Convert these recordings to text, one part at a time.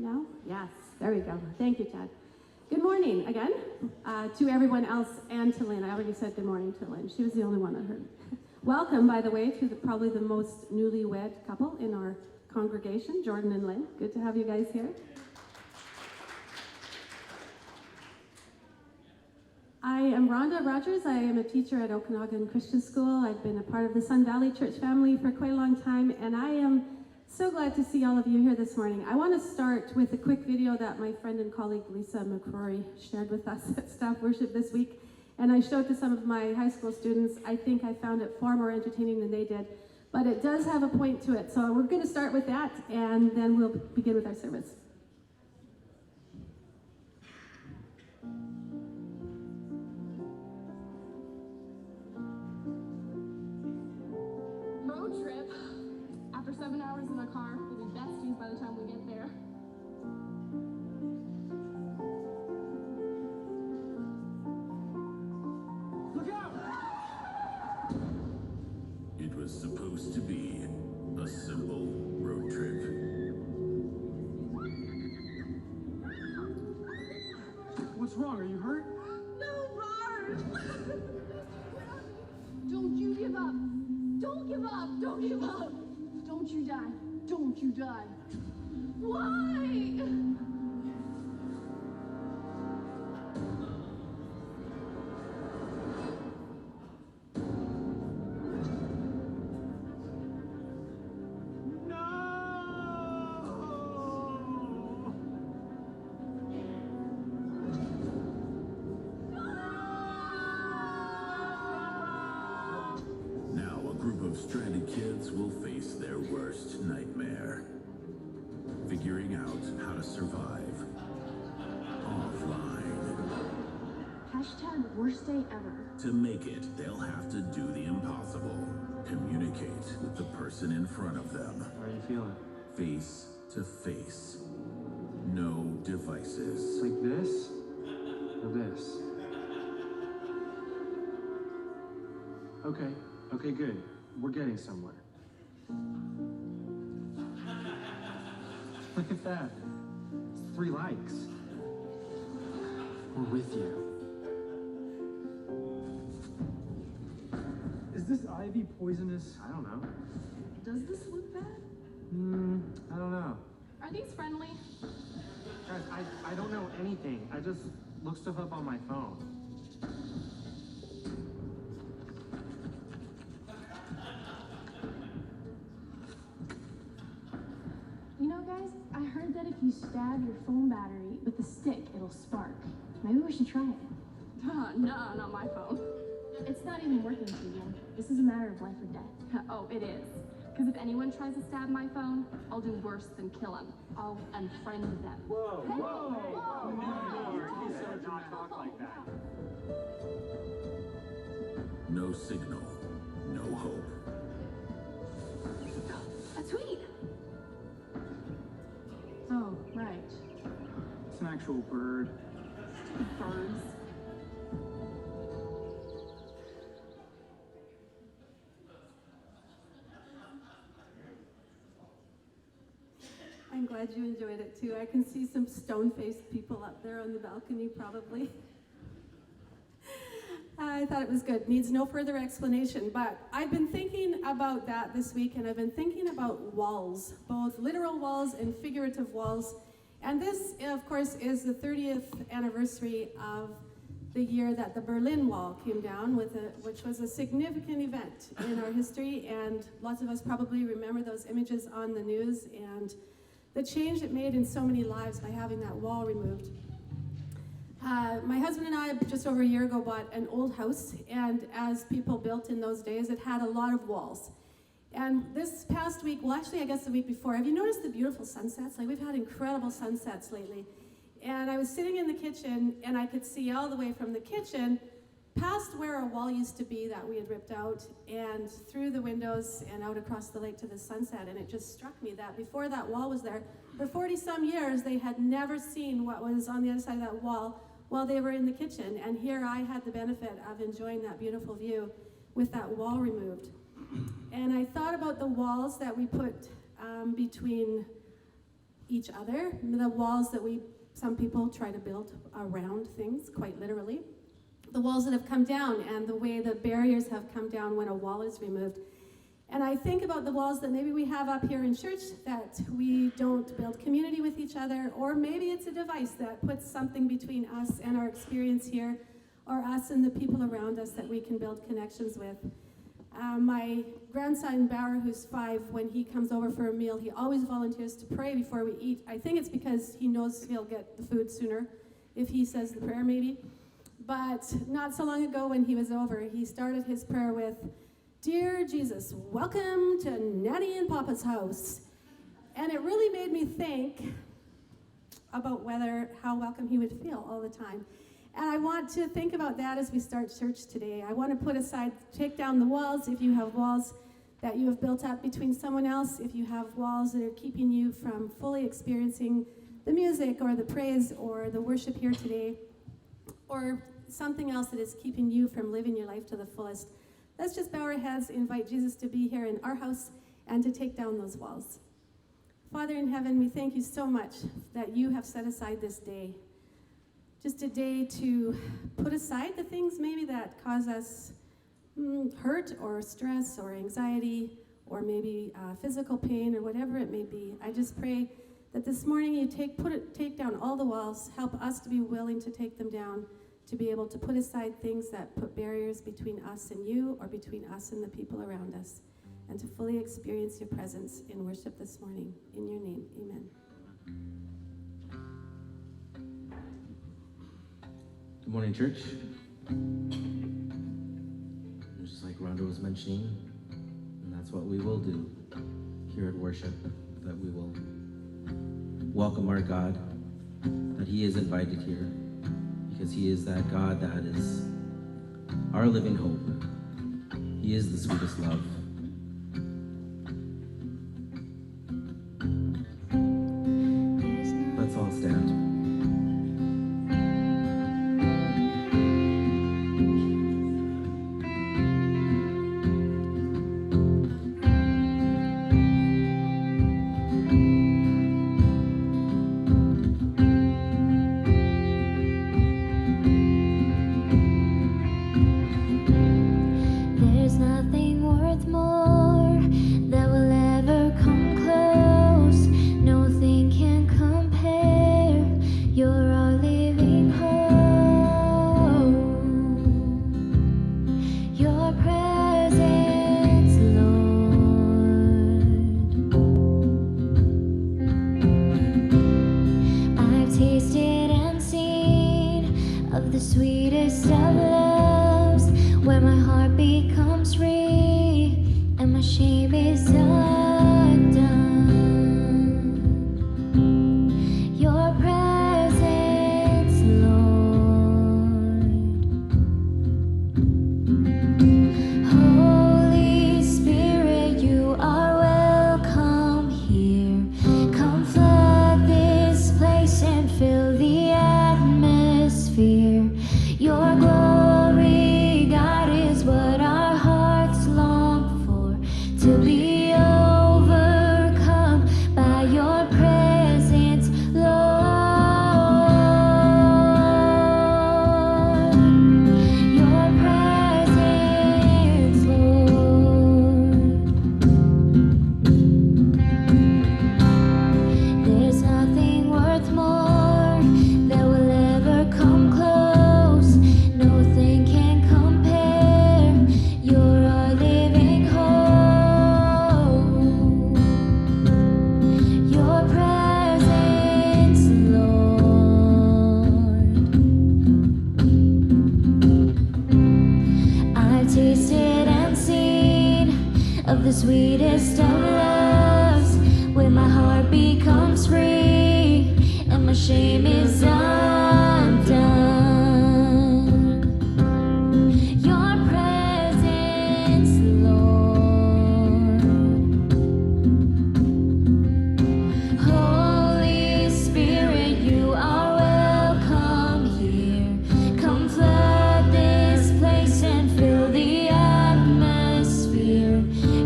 No? Yes, there we go. Thank you, Chad. Good morning again to everyone else and to Lynn. I already said good morning to Lynn. She was the only one that heard. Welcome, by the way, to probably the most newlywed couple in our congregation, Jordan and Lynn. Good to have you guys here. I am Rhonda Rogers. I am a teacher at Okanagan Christian School. I've been a part of the Sun Valley Church family for quite a long time, and I am so glad to see all of you here this morning. I want to start with a quick video that my friend and colleague Lisa McCrory shared with us at staff worship this week, and I showed to some of my high school students. I think I found it far more entertaining than they did, but it does have a point to it. So we're going to start with that, and then we'll begin with our service. Road trip. After 7 hours in the car, we'll be besties by the time we get there. Look out! It was supposed to be a simple road trip. What's wrong? Are you hurt? No, Bart! Don't you give up. Don't give up. Don't give up. Don't you die. Don't you die. Why? Now a group of stranded kids will face their worst nightmare. Figuring out how to survive offline. Hashtag worst day ever. To make it, they'll have to do the impossible. Communicate with the person in front of them. How are you feeling? Face to face. No devices. Like this? Or this? Okay, good. We're getting somewhere. Look at that. It's 3 likes. We're with you. Is this ivy poisonous? I don't know. Does this look bad? I don't know. Are these friendly? Guys, I don't know anything. I just look stuff up on my phone. You know, guys, I heard that if you stab your phone battery with a stick, it'll spark. Maybe we should try it. No, not my phone. It's not even working, Keegan. This is a matter of life or death. Oh, it is. Because if anyone tries to stab my phone, I'll do worse than kill them. I'll unfriend them. Whoa, Hey, whoa, whoa, You said not talk like that. No signal. No hope. A tweet! Oh, right. It's an actual bird. Birds. I'm glad you enjoyed it too. I can see some stone-faced people up there on the balcony probably. I thought it was good. Needs no further explanation, but I've been thinking about that this week, and I've been thinking about walls, both literal walls and figurative walls. And this, of course, is the 30th anniversary of the year that the Berlin Wall came down, which was a significant event in our history, and lots of us probably remember those images on the news and the change it made in so many lives by having that wall removed. My husband and I, just over a year ago, bought an old house, and as people built in those days, it had a lot of walls. And this past week, well, actually, I guess the week before, have you noticed the beautiful sunsets? Like, we've had incredible sunsets lately. And I was sitting in the kitchen, and I could see all the way from the kitchen past where our wall used to be that we had ripped out, and through the windows and out across the lake to the sunset. And it just struck me that before that wall was there, for 40-some years, they had never seen what was on the other side of that wall while they were in the kitchen. And here I had the benefit of enjoying that beautiful view with that wall removed. And I thought about the walls that we put between each other, the walls that some people try to build around things, quite literally, the walls that have come down and the way the barriers have come down when a wall is removed. And I think about the walls that maybe we have up here in church, that we don't build community with each other, or maybe it's a device that puts something between us and our experience here, or us and the people around us that we can build connections with. My grandson, Bauer, who's 5, when he comes over for a meal, he always volunteers to pray before we eat. I think it's because he knows he'll get the food sooner if he says the prayer maybe. But not so long ago when he was over, he started his prayer with, "Dear Jesus, welcome to Nanny and Papa's house." And it really made me think about how welcome he would feel all the time. And I want to think about that as we start church today. I want to put aside, take down the walls if you have walls that you have built up between someone else, if you have walls that are keeping you from fully experiencing the music or the praise or the worship here today, or something else that is keeping you from living your life to the fullest. Let's just bow our heads, invite Jesus to be here in our house and to take down those walls. Father in heaven, we thank you so much that you have set aside this day. Just a day to put aside the things maybe that cause us hurt or stress or anxiety or maybe physical pain or whatever it may be. I just pray that this morning you take down all the walls, help us to be willing to take them down, to be able to put aside things that put barriers between us and you or between us and the people around us, and to fully experience your presence in worship this morning. In your name, amen. Good morning, church. Just like Rhonda was mentioning, and that's what we will do here at worship, that we will welcome our God, that he is invited here, because he is that God that is our living hope. He is the sweetest love. Let's all stand.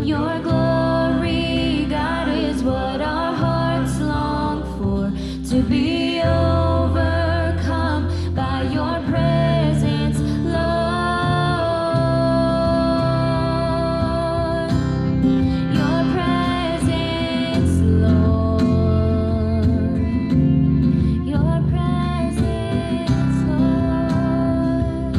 Your glory, God, is what our hearts long for. to be overcome by your presence, Lord. Your presence, Lord. Your presence, Lord.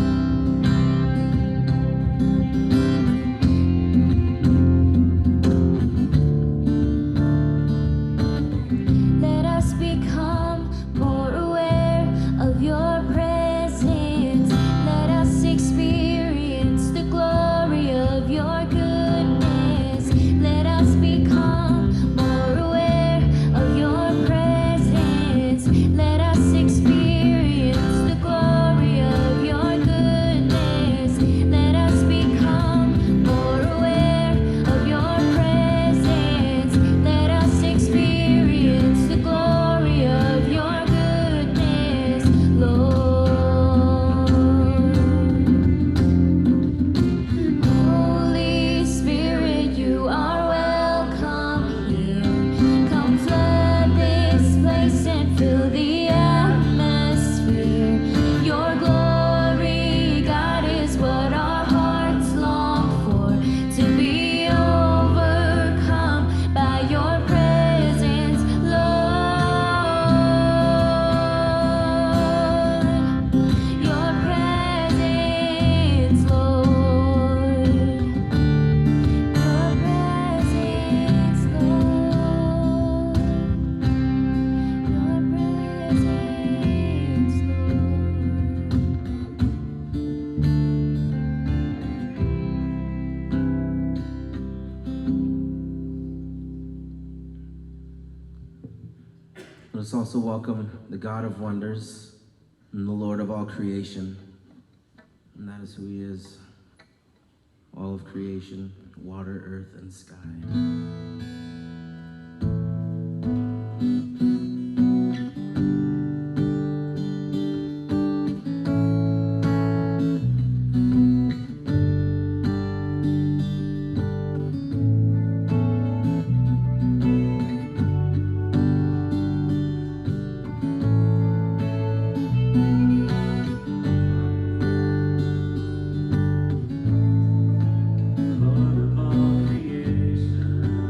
Let us become more aware of your presence. Let us experience the glory of your goodness. Let us become more aware of your presence. Let us experience the glory of your goodness. Let us become more aware of your presence. Let us experience the glory of your goodness, Lord. Holy Spirit, you are welcome here. Come flood this place and fill the atmosphere. Your glory, God, is what our hearts long for. To be overcome by your presence, Lord. Your presence, Lord. Your presence, Lord. Your presence, Let us also welcome the God of wonders and the Lord of all creation. And that is who he is. All of creation, water, earth, and sky. Lord of all creation,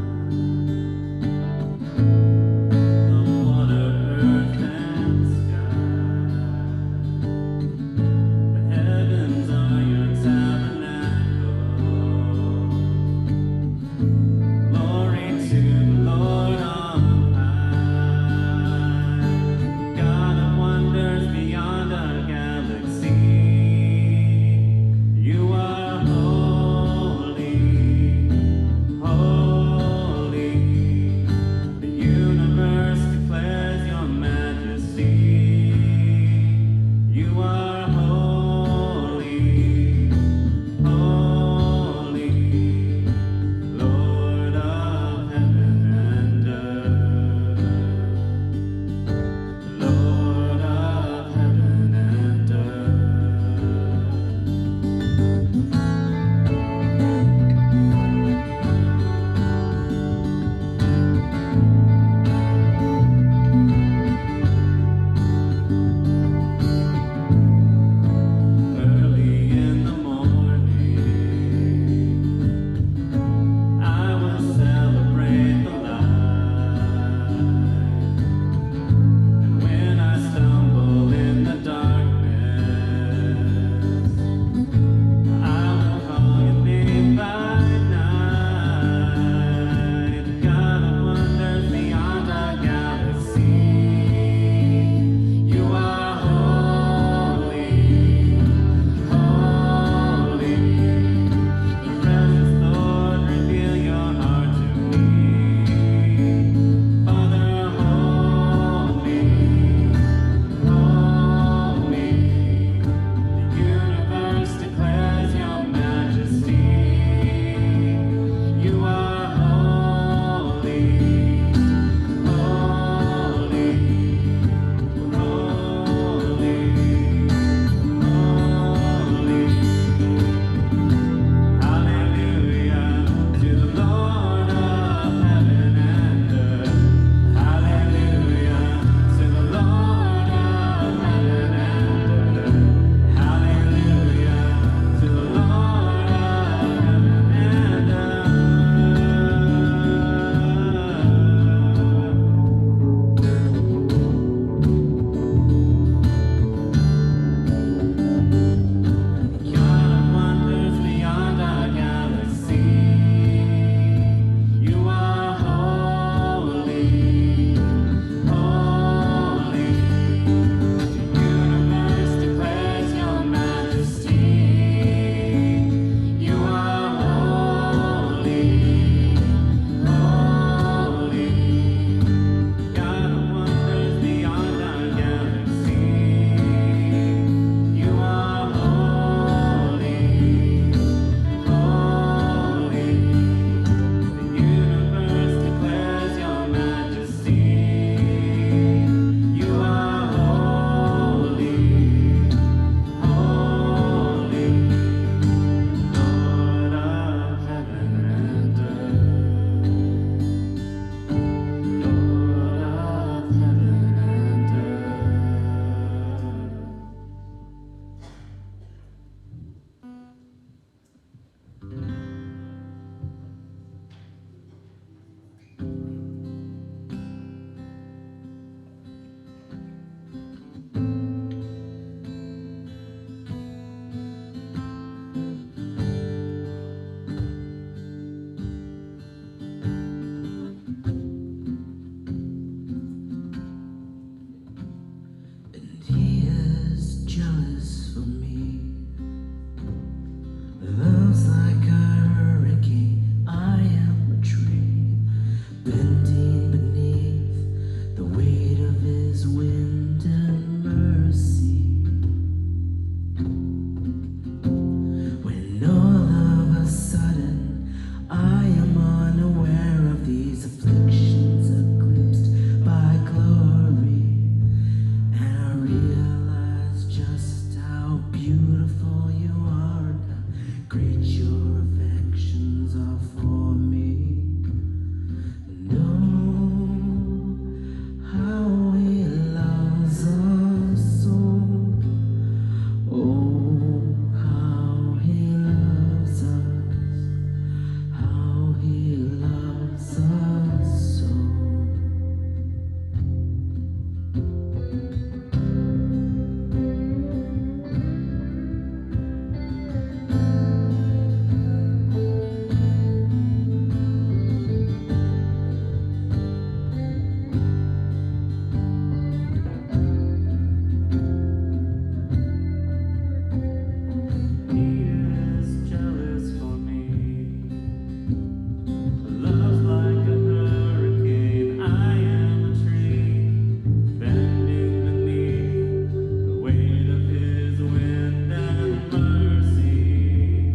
And he is jealous for me. Love's like a hurricane, I am a tree, bending beneath the weight of his wind and mercy. When all of a sudden I am unaware of these afflictions eclipsed by glory, and I realize just how beautiful you are and how great your affections are for me. And oh, how he loves us so. Oh, how he loves us, how he loves us so. He is jealous for me. Love's like a hurricane, I am a tree, bending beneath the weight of his wind and mercy.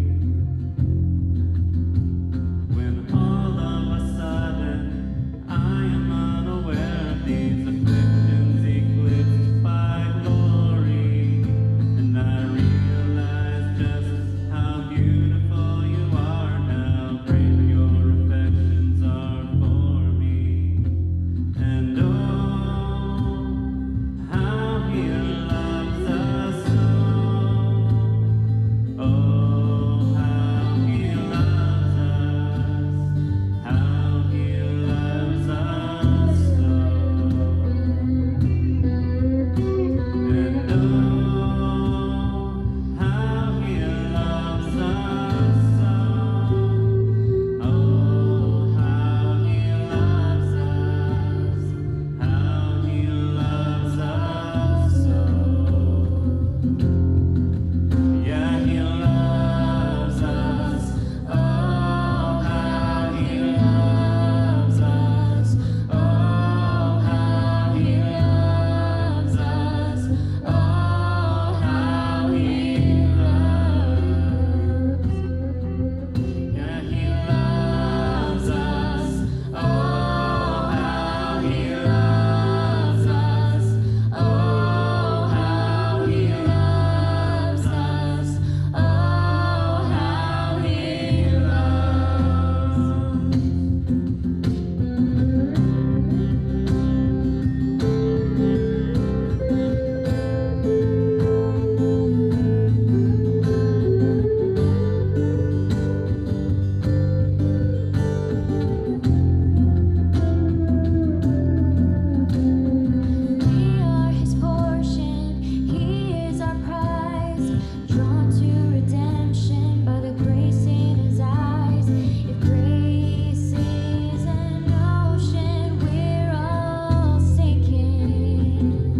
When all of a sudden I am unaware of these afflictions eclipsed by glory, and I realize just how beautiful you are, how great your affections are for me. And oh, how he loves us so. Oh, how he loves us, how he loves us so. And oh, how he loves us so. Oh, how he loves us, how he loves us so. Yeah, he loves us. Oh, how he loves us. Oh, how he loves us. Oh, how he loves. Yeah, he loves us. Oh, how he loves us. Oh, how he loves us. Oh, how he We are his portion, he is our prize, drawn to redemption by the grace in his eyes. If grace is an ocean, we're all sinking.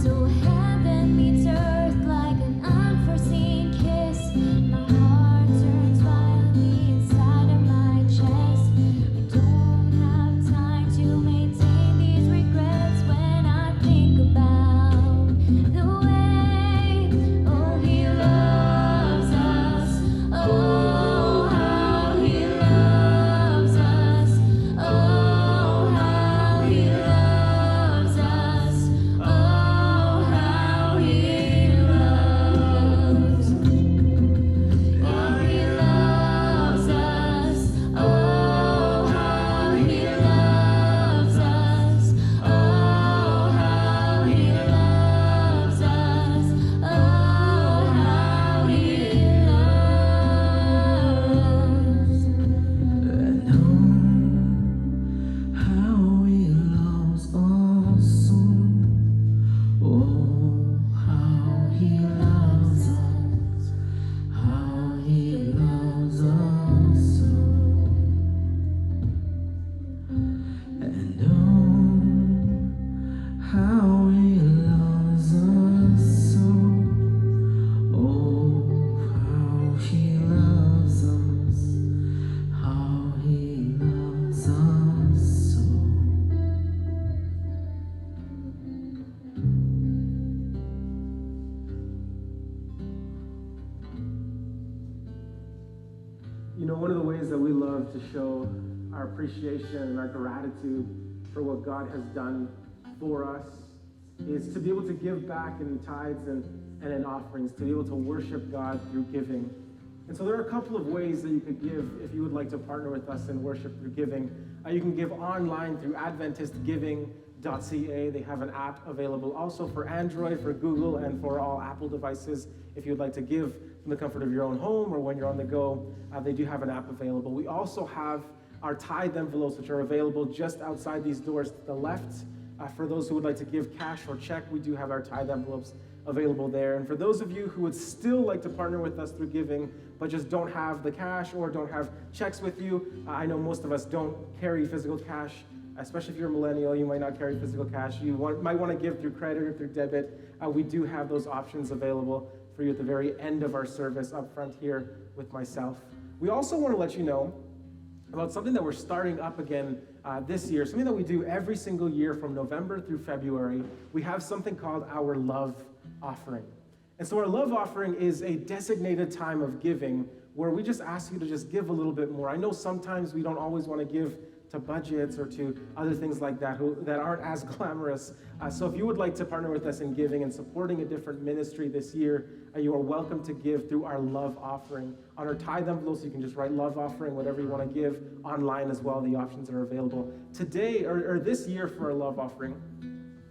So heaven meets earth like an unforeseen kiss. My heart turns violently inside of my chest. I don't have time to maintain these regrets when I think about the way, oh, he loves us. Oh, how he loves us. Oh, how he loves us. Oh, how he loves. Oh, he loves us. Oh, how he loves us. Oh, how he loves us. Oh, how he loves. And oh, how he loves us so. Oh, how he loves us, how he loves us so. And oh, how one of the ways that we love to show our appreciation and our gratitude for what God has done for us is to be able to give back in tithes and in offerings, to be able to worship God through giving. And so there are a couple of ways that you could give if you would like to partner with us in worship through giving. You can give online through AdventistGiving.ca. They have an app available also for Android, for Google, and for all Apple devices. If you'd like to give from the comfort of your own home or when you're on the go, they do have an app available. We also have our tithe envelopes, which are available just outside these doors to the left. For those who would like to give cash or check, we do have our tithe envelopes available there. And for those of you who would still like to partner with us through giving, but just don't have the cash or don't have checks with you, I know most of us don't carry physical cash, especially if you're a millennial, you might not carry physical cash. You might want to give through credit or through debit. We do have those options available for you at the very end of our service up front here with myself. We also want to let you know about something that we're starting up again this year, something that we do every single year from November through February. We have something called our Love Offering. And so our Love Offering is a designated time of giving where we just ask you to just give a little bit more. I know sometimes we don't always want to give to budgets or to other things like that that aren't as glamorous. So if you would like to partner with us in giving and supporting a different ministry this year, you are welcome to give through our Love Offering. On our tithe envelopes, you can just write Love Offering, whatever you want to give. Online as well, the options are available. Today, or this year for our Love Offering,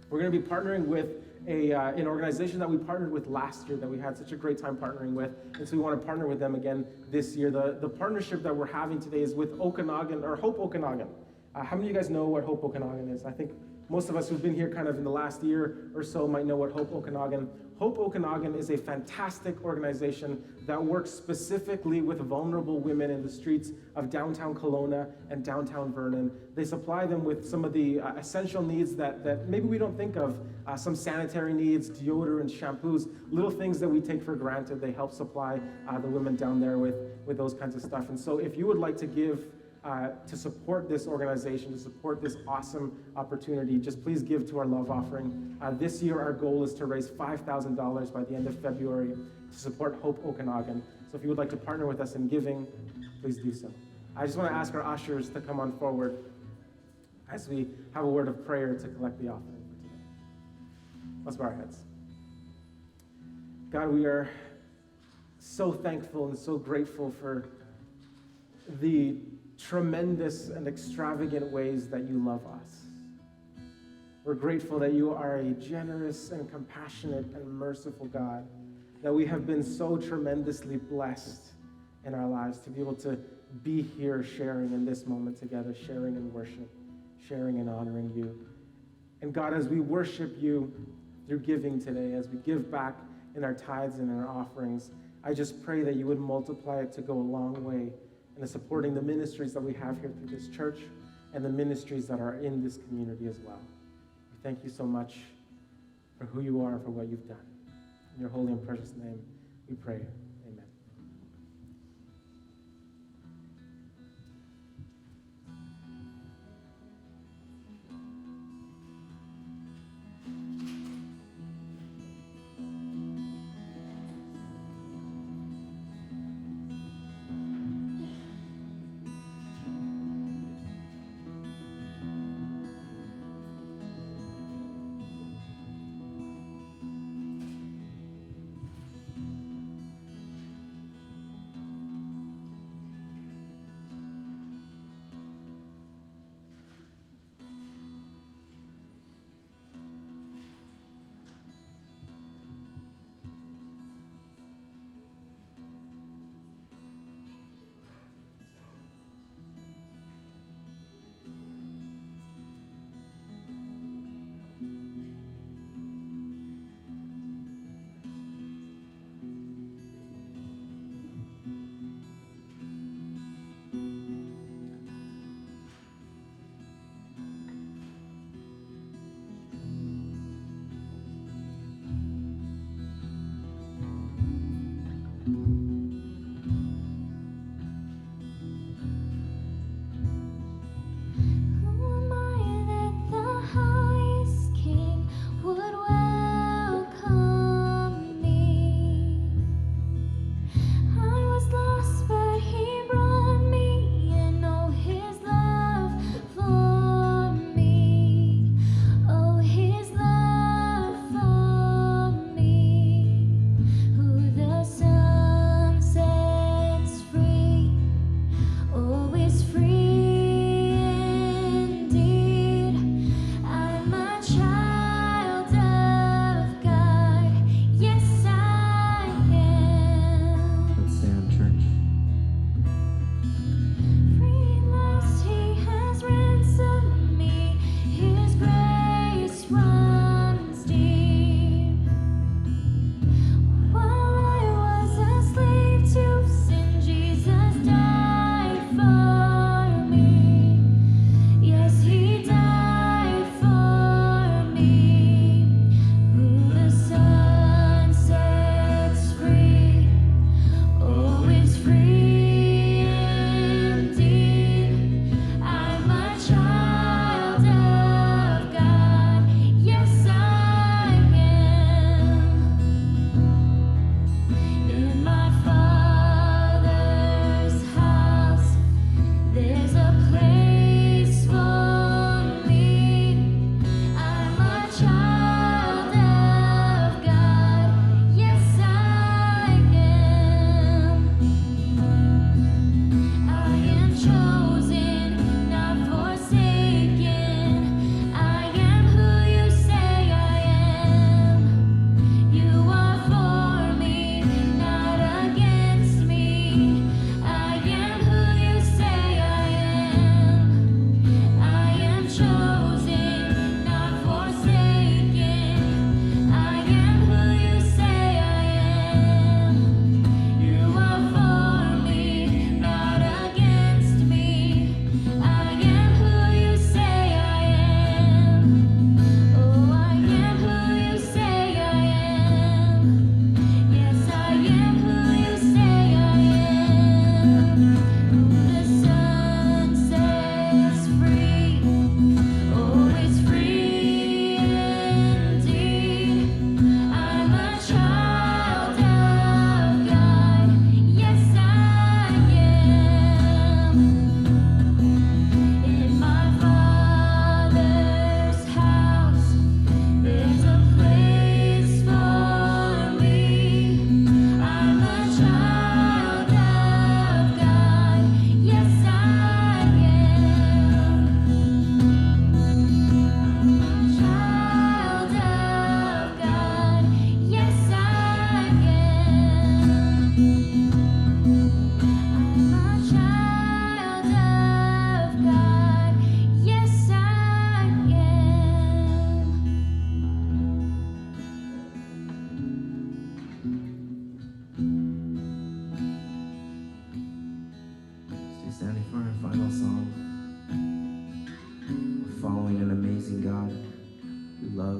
we're going to be partnering with an organization that we partnered with last year that we had such a great time partnering with, and so we want to partner with them again this year. The partnership that we're having today is with Okanagan, or Hope Okanagan. How many of you guys know what Hope Okanagan is? I think most of us who've been here kind of in the last year or so might know what Hope Okanagan. Hope Okanagan is a fantastic organization that works specifically with vulnerable women in the streets of downtown Kelowna and downtown Vernon. They supply them with some of the essential needs that maybe we don't think of, some sanitary needs, deodorant, shampoos, little things that we take for granted. They help supply the women down there with those kinds of stuff. And so if you would like to give to support this organization, to support this awesome opportunity, just please give to our Love Offering. This year, our goal is to raise $5,000 by the end of February to support Hope Okanagan. So if you would like to partner with us in giving, please do so. I just want to ask our ushers to come on forward as we have a word of prayer to collect the offering for today. Let's bow our heads. God, we are so thankful and so grateful for the tremendous and extravagant ways that you love us. We're grateful that you are a generous and compassionate and merciful God, that we have been so tremendously blessed in our lives to be able to be here sharing in this moment together, sharing in worship, sharing and honoring you. And God, as we worship you through giving today, as we give back in our tithes and in our offerings, I just pray that you would multiply it to go a long way in supporting the ministries that we have here through this church and the ministries that are in this community as well. We thank you so much for who you are and for what you've done. In your holy and precious name, we pray. Amen.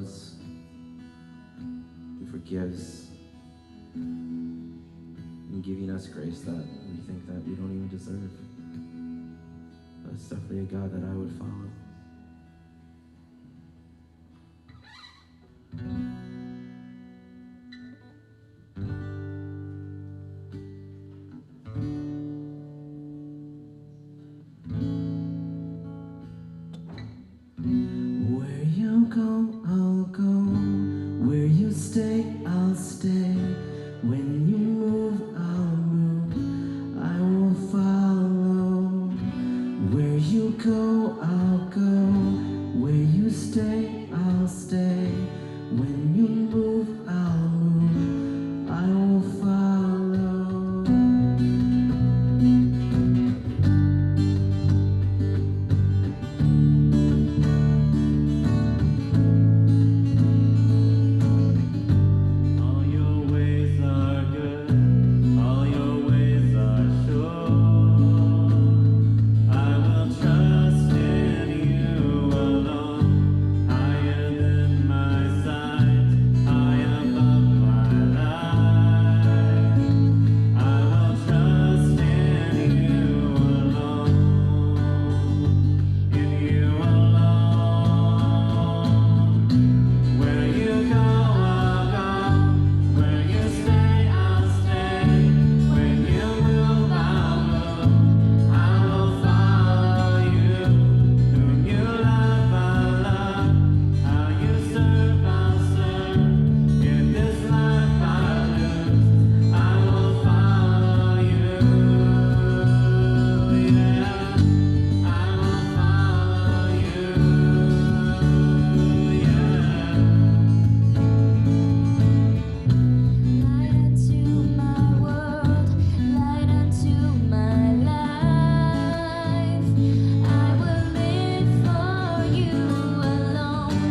loves, who forgives, and giving us grace that we think that we don't even deserve. That's definitely a God that I would follow. Where you go, I'll go. Where you stay, I'll stay. When you move, I'll move. I will follow. Where you go, I'll go. Where you stay, I'll stay. When you move, I'll move. I will follow. All your ways are good, all your ways are sure. I will trust in you alone, higher than my sight, high above my life. I will trust in you alone, Where you go, I'll go. Where you stay, I'll stay. When you move, I'll move. I will follow you. Whom you love, I'll love. How you serve, I'll serve. If this life I lose, I will follow you. Yeah, I will follow you. Yeah. Light unto my world, light unto my life. I will live for you alone.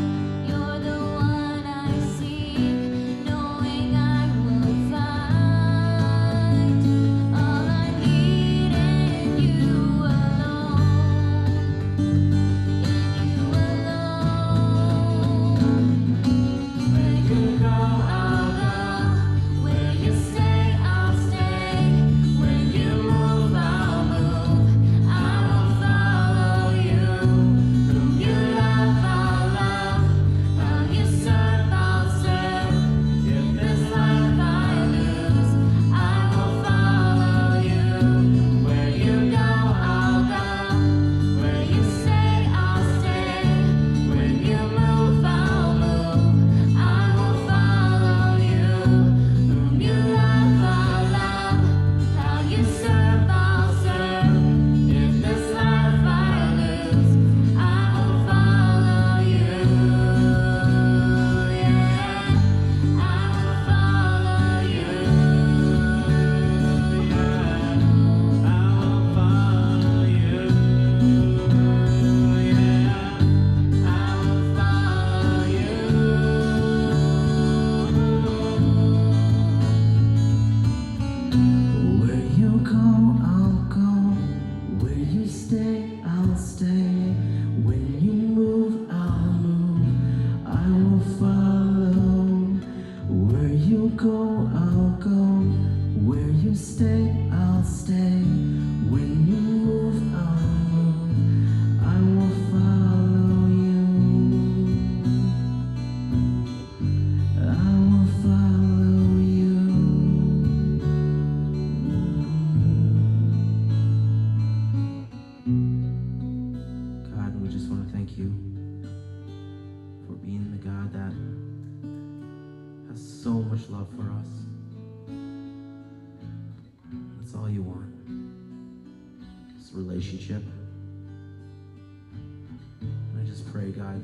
You're the one I seek, knowing I will find all I need in you alone. In you alone. Where you go, I'll go. Where you stay, I'll stay. When you move, I'll move. I will follow you. Whom you love, I'll love. How you serve, I'll serve. If this life I lose, I will follow you. Where you go, I'll go. Where you stay, I'll stay. When you move, I'll move. I will follow you. Whom you love, I'll love. How you serve, I'll serve. If this life I lose, I will follow you. Yeah, I will follow you. I will follow you. Yeah, I will follow Where you go, I'll go. Where you stay, I'll stay. When you move, I'll move. I will follow. Where you go, I'll go. Where you stay, I'll stay. When you move, I'll move. I will follow you. I will follow you. God, we just want to thank you for being the God that has so much love for us. That's all you want. This relationship. And I just pray, God,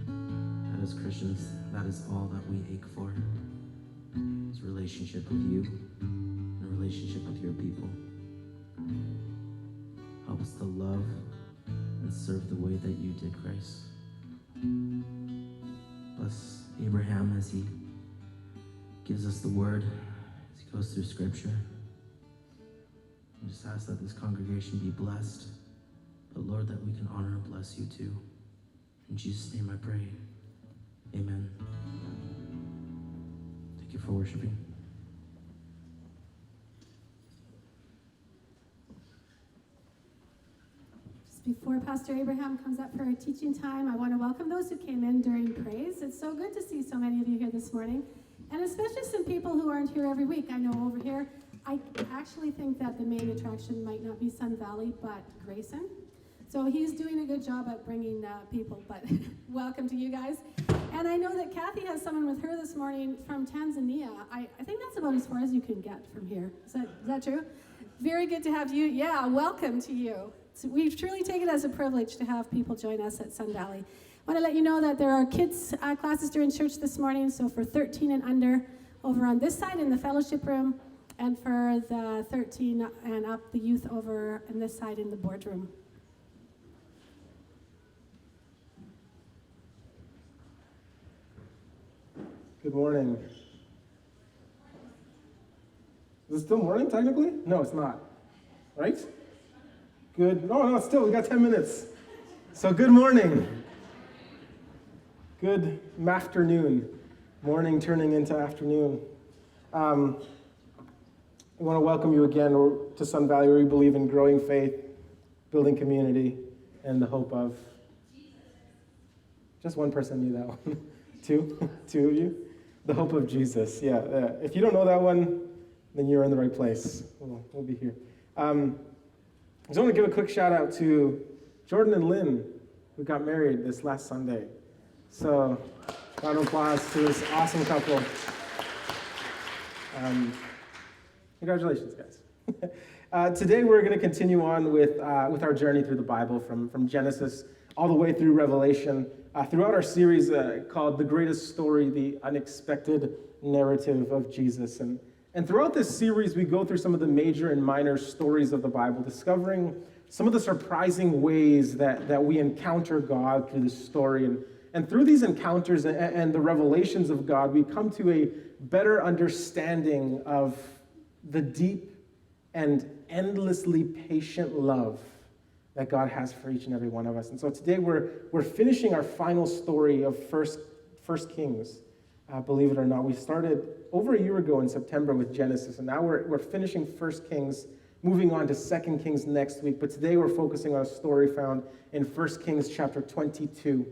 that as Christians, that is all that we ache for. Is relationship with you and a relationship with your people. Help us to love and serve the way that you did, Christ. Bless Abraham as he gives us the word, as he goes through scripture. I just ask that this congregation be blessed, but Lord, that we can honor and bless you too. In Jesus' name I pray. Amen. Thank you for worshiping. Just before Pastor Abraham comes up for our teaching time, I want to welcome those who came in during praise. It's so good to see so many of you here this morning, and especially some people who aren't here every week. I know over here, I actually think that the main attraction might not be Sun Valley, but Grayson. So he's doing a good job at bringing people, but welcome to you guys. And I know that Kathy has someone with her this morning from Tanzania. I think that's about as far as you can get from here. Is that true? Very good to have you. Yeah, welcome to you. So we truly take it as a privilege to have people join us at Sun Valley. I want to let you know that there are kids classes during church this morning, so for 13 and under, over on this side in the fellowship room, and for the 13 and up, the youth over on this side in the boardroom. Good morning. Is it still morning, technically? No, it's not. Right? Good. No, still, we got 10 minutes. So good morning. Good afternoon. Morning turning into afternoon. I want to welcome you again to Sun Valley, where we believe in growing faith, building community, and the hope of... Just one person knew that one. Two of you? The hope of Jesus, yeah. If you don't know that one, then you're in the right place. We'll be here. I just want to give a quick shout out to Jordan and Lynn, who got married this last Sunday. So, round of applause to this awesome couple. Congratulations, guys. Today we're going to continue on with our journey through the Bible from Genesis all the way through Revelation. Throughout our series called The Greatest Story, The Unexpected Narrative of Jesus. And throughout this series, we go through some of the major and minor stories of the Bible, discovering some of the surprising ways that we encounter God through this story. And through these encounters and the revelations of God, we come to a better understanding of the deep and endlessly patient love that God has for each and every one of us. And so today we're finishing our final story of First Kings. Believe it or not, we started over a year ago in September with Genesis, and now we're finishing First Kings, moving on to 2 Kings next week. But today we're focusing on a story found in 1 Kings chapter 22.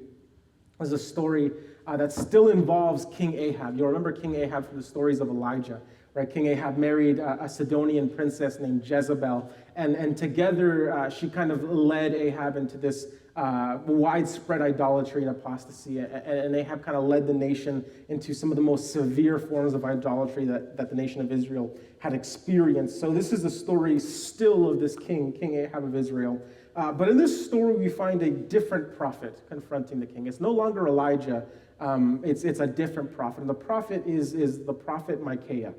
It's a story that still involves King Ahab. You'll remember King Ahab from the stories of Elijah. Right, King Ahab married a Sidonian princess named Jezebel, and together she kind of led Ahab into this widespread idolatry and apostasy, and Ahab kind of led the nation into some of the most severe forms of idolatry that the nation of Israel had experienced. So this is the story still of this King Ahab of Israel. But in this story, we find a different prophet confronting the king. It's no longer Elijah, it's a different prophet, and the prophet is the prophet Micaiah.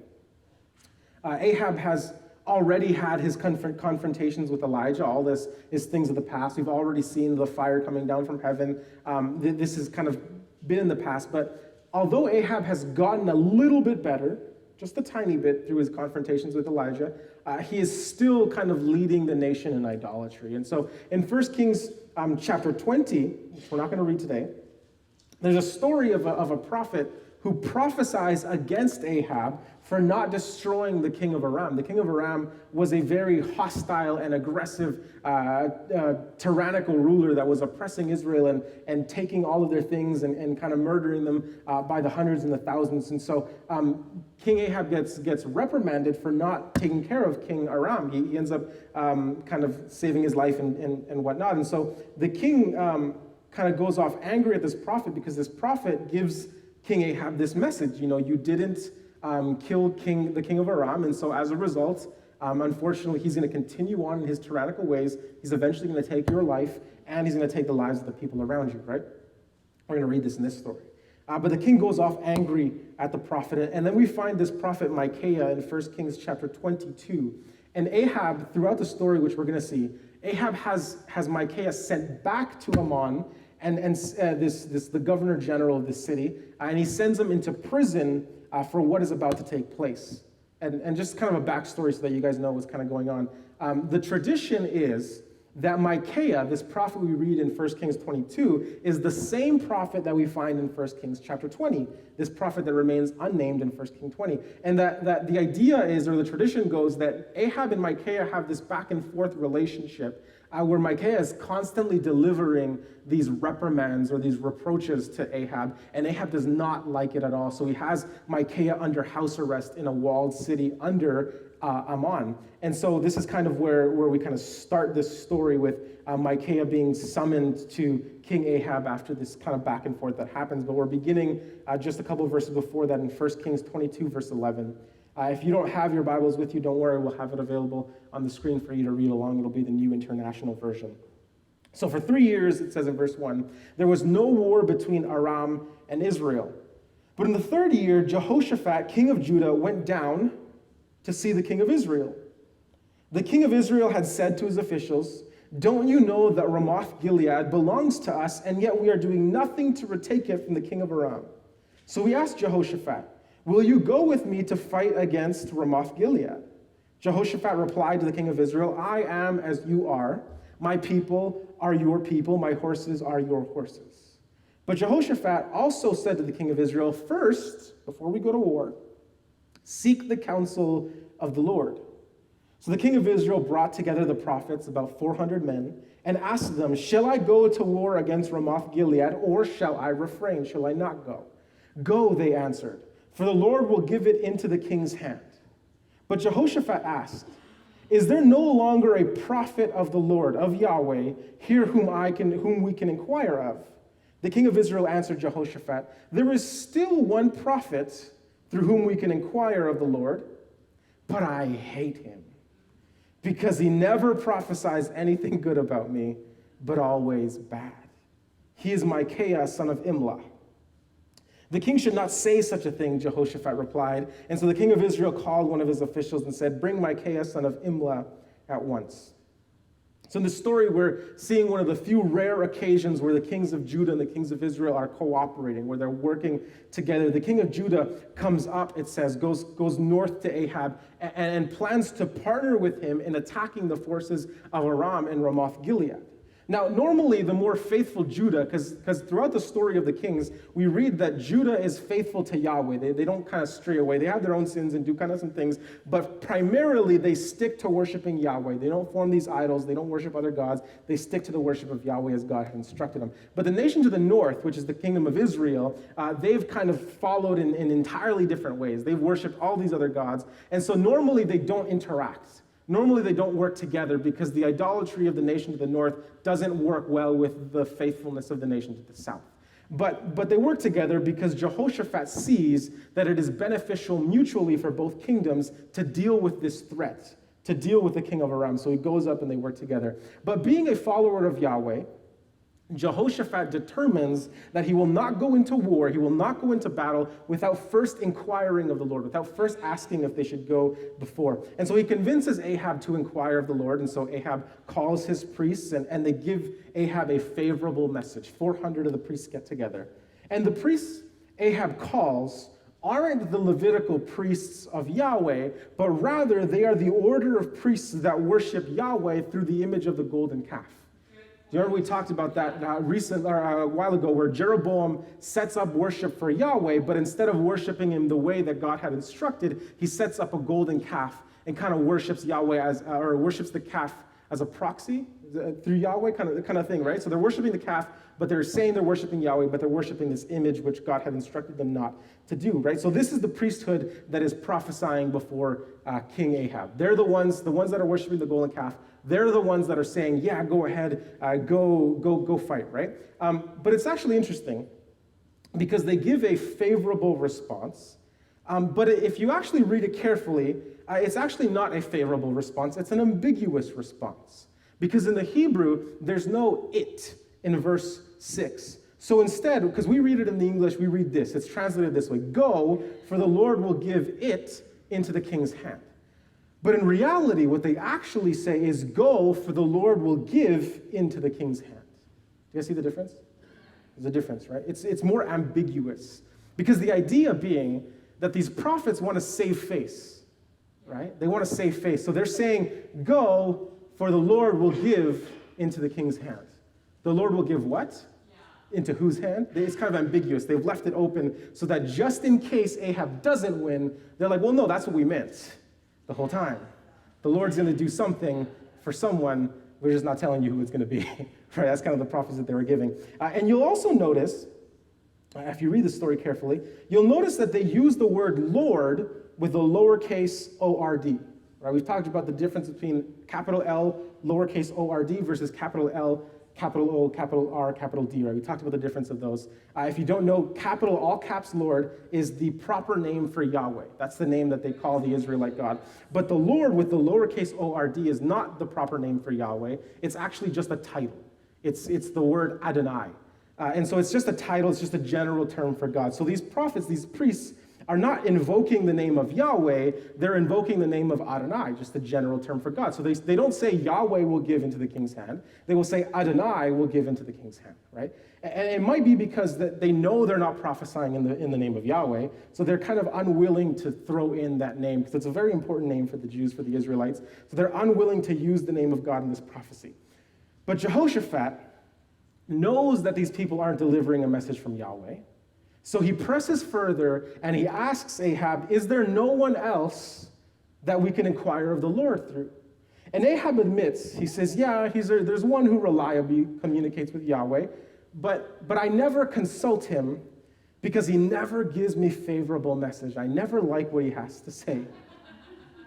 Ahab has already had his confrontations with Elijah. All this is things of the past. We've already seen the fire coming down from heaven. This has kind of been in the past. But although Ahab has gotten a little bit better, just a tiny bit through his confrontations with Elijah, he is still kind of leading the nation in idolatry. And so in 1 Kings chapter 20, which we're not going to read today, there's a story of a prophet who prophesies against Ahab for not destroying the king of Aram. The king of Aram was a very hostile and aggressive, tyrannical ruler that was oppressing Israel and taking all of their things and kind of murdering them by the hundreds and the thousands. And so King Ahab gets reprimanded for not taking care of King Aram. He ends up kind of saving his life and whatnot. And so the king kind of goes off angry at this prophet because this prophet gives King Ahab this message. You didn't kill the king of Aram, and so as a result, unfortunately, he's going to continue on in his tyrannical ways. He's eventually going to take your life, and he's going to take the lives of the people around you, right? We're going to read this in this story. But the king goes off angry at the prophet, and then we find this prophet Micaiah in 1 Kings chapter 22. And Ahab, throughout the story, which we're going to see, Ahab has Micaiah sent back to Ammon, and the governor general of the city, and he sends him into prison for what is about to take place. And just kind of a backstory so that you guys know what's kind of going on. The tradition is that Micaiah, this prophet we read in 1 Kings 22, is the same prophet that we find in 1 Kings chapter 20, this prophet that remains unnamed in 1 Kings 20. And that the idea is, or the tradition goes, that Ahab and Micaiah have this back and forth relationship where Micaiah is constantly delivering these reprimands or these reproaches to Ahab, and Ahab does not like it at all. So he has Micaiah under house arrest in a walled city under Ammon. And so this is kind of where we kind of start this story with Micaiah being summoned to King Ahab after this kind of back and forth that happens. But we're beginning just a couple of verses before that in 1 Kings 22, verse 11. If you don't have your Bibles with you, don't worry, we'll have it available on the screen for you to read along. It'll be the New International Version. So for 3 years, it says in verse 1, there was no war between Aram and Israel. But in the third year, Jehoshaphat, king of Judah, went down to see the king of Israel. The king of Israel had said to his officials, "Don't you know that Ramoth Gilead belongs to us, and yet we are doing nothing to retake it from the king of Aram?" So we asked Jehoshaphat, "Will you go with me to fight against Ramoth Gilead?" Jehoshaphat replied to the king of Israel, "I am as you are. My people are your people. My horses are your horses." But Jehoshaphat also said to the king of Israel, "First, before we go to war, seek the counsel of the Lord." So the king of Israel brought together the prophets, about 400 men, and asked them, "Shall I go to war against Ramoth Gilead, or shall I refrain? Shall I not go?" "Go," they answered, "for the Lord will give it into the king's hand." But Jehoshaphat asked, "Is there no longer a prophet of the Lord, of Yahweh, here whom we can inquire of?" The king of Israel answered Jehoshaphat, "There is still one prophet through whom we can inquire of the Lord, but I hate him, because he never prophesies anything good about me, but always bad. He is Micaiah, son of Imlah." "The king should not say such a thing," Jehoshaphat replied. And so the king of Israel called one of his officials and said, "Bring Micaiah, son of Imlah, at once." So in the story, we're seeing one of the few rare occasions where the kings of Judah and the kings of Israel are cooperating, where they're working together. The king of Judah comes up, it says, goes north to Ahab and plans to partner with him in attacking the forces of Aram and Ramoth Gilead. Now, normally the more faithful Judah, because throughout the story of the kings, we read that Judah is faithful to Yahweh. They don't kind of stray away. They have their own sins and do kind of some things, but primarily they stick to worshiping Yahweh. They don't form these idols. They don't worship other gods. They stick to the worship of Yahweh as God had instructed them. But the nation to the north, which is the kingdom of Israel, they've kind of followed in entirely different ways. They've worshiped all these other gods, and so normally they don't interact. Normally they don't work together because the idolatry of the nation to the north doesn't work well with the faithfulness of the nation to the south. But they work together because Jehoshaphat sees that it is beneficial mutually for both kingdoms to deal with this threat, to deal with the king of Aram. So he goes up and they work together. But being a follower of Yahweh, Jehoshaphat determines that he will not go into war, he will not go into battle without first inquiring of the Lord, without first asking if they should go before. And so he convinces Ahab to inquire of the Lord, and so Ahab calls his priests, and they give Ahab a favorable message. 400 of the priests get together. And the priests Ahab calls aren't the Levitical priests of Yahweh, but rather they are the order of priests that worship Yahweh through the image of the golden calf. Do you remember we talked about that a while ago, where Jeroboam sets up worship for Yahweh, but instead of worshiping him the way that God had instructed, he sets up a golden calf and kind of worships Yahweh or worships the calf as a proxy through Yahweh, kind of thing, right? So they're worshiping the calf, but they're saying they're worshiping Yahweh, but they're worshiping this image which God had instructed them not to do, right? So this is the priesthood that is prophesying before King Ahab. They're the ones that are worshiping the golden calf. They're the ones that are saying, yeah, go ahead, go fight, right? But it's actually interesting because they give a favorable response. But if you actually read it carefully, it's actually not a favorable response. It's an ambiguous response. Because in the Hebrew, there's no it in verse 6. So instead, because we read it in the English, we read this. It's translated this way: "Go, for the Lord will give it into the king's hand." But in reality, what they actually say is, "Go, for the Lord will give into the king's hand." Do you guys see the difference? There's a difference, right? It's more ambiguous. Because the idea being that these prophets want to save face, right? They want to save face. So they're saying, "Go, for the Lord will give into the king's hand. The Lord will give what? Into whose hand? It's kind of ambiguous. They've left it open so that just in case Ahab doesn't win, they're like, well, no, that's what we meant the whole time. The Lord's going to do something for someone. We're just not telling you who it's going to be. Right? That's kind of the prophecy that they were giving. And you'll also notice, if you read the story carefully, you'll notice that they use the word Lord with a lowercase O-R-D. Right? We've talked about the difference between capital L, lowercase O-R-D versus capital L, capital O, capital R, capital D, right? We talked about the difference of those. If you don't know, capital, all caps Lord is the proper name for Yahweh. That's the name that they call the Israelite God. But the Lord with the lowercase O-R-D is not the proper name for Yahweh. It's actually just a title. It's the word Adonai. And so it's just a title, it's just a general term for God. So these prophets, these priests, are not invoking the name of Yahweh, they're invoking the name of Adonai, just a general term for God. So they don't say Yahweh will give into the king's hand, they will say Adonai will give into the king's hand, right? And it might be because they know they're not prophesying in the name of Yahweh, so they're kind of unwilling to throw in that name, because it's a very important name for the Jews, for the Israelites, so they're unwilling to use the name of God in this prophecy. But Jehoshaphat knows that these people aren't delivering a message from Yahweh, so he presses further and he asks Ahab, is there no one else that we can inquire of the Lord through? And Ahab admits, he says, yeah, there's one who reliably communicates with Yahweh, but I never consult him because he never gives me favorable message. I never like what he has to say.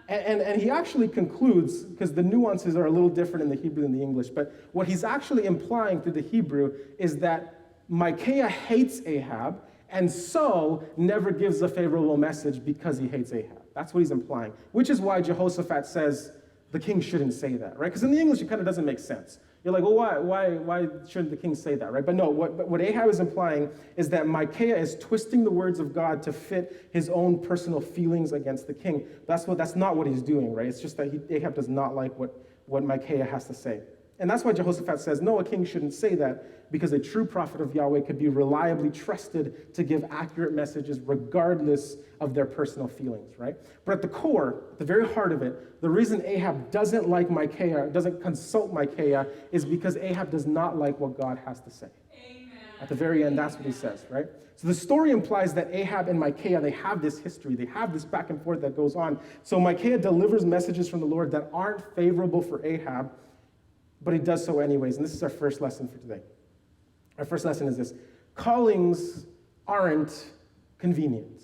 And he actually concludes, because the nuances are a little different in the Hebrew than the English, but what he's actually implying through the Hebrew is that Micaiah hates Ahab, and so never gives a favorable message because he hates Ahab. That's what he's implying, which is why Jehoshaphat says the king shouldn't say that, right? Because in the English, it kind of doesn't make sense. You're like, well, why shouldn't the king say that, right? But no, what Ahab is implying is that Micaiah is twisting the words of God to fit his own personal feelings against the king. That's not what he's doing, right? It's just that Ahab does not like what Micaiah has to say. And that's why Jehoshaphat says, no, a king shouldn't say that, because a true prophet of Yahweh could be reliably trusted to give accurate messages regardless of their personal feelings, right? But at the core, the very heart of it, the reason Ahab doesn't like Micaiah, doesn't consult Micaiah, is because Ahab does not like what God has to say. Amen. At the very end, that's what he says, right? So the story implies that Ahab and Micaiah, they have this history, they have this back and forth that goes on. So Micaiah delivers messages from the Lord that aren't favorable for Ahab, but he does so anyways. And this is our first lesson for today. Our first lesson is this: callings aren't convenient.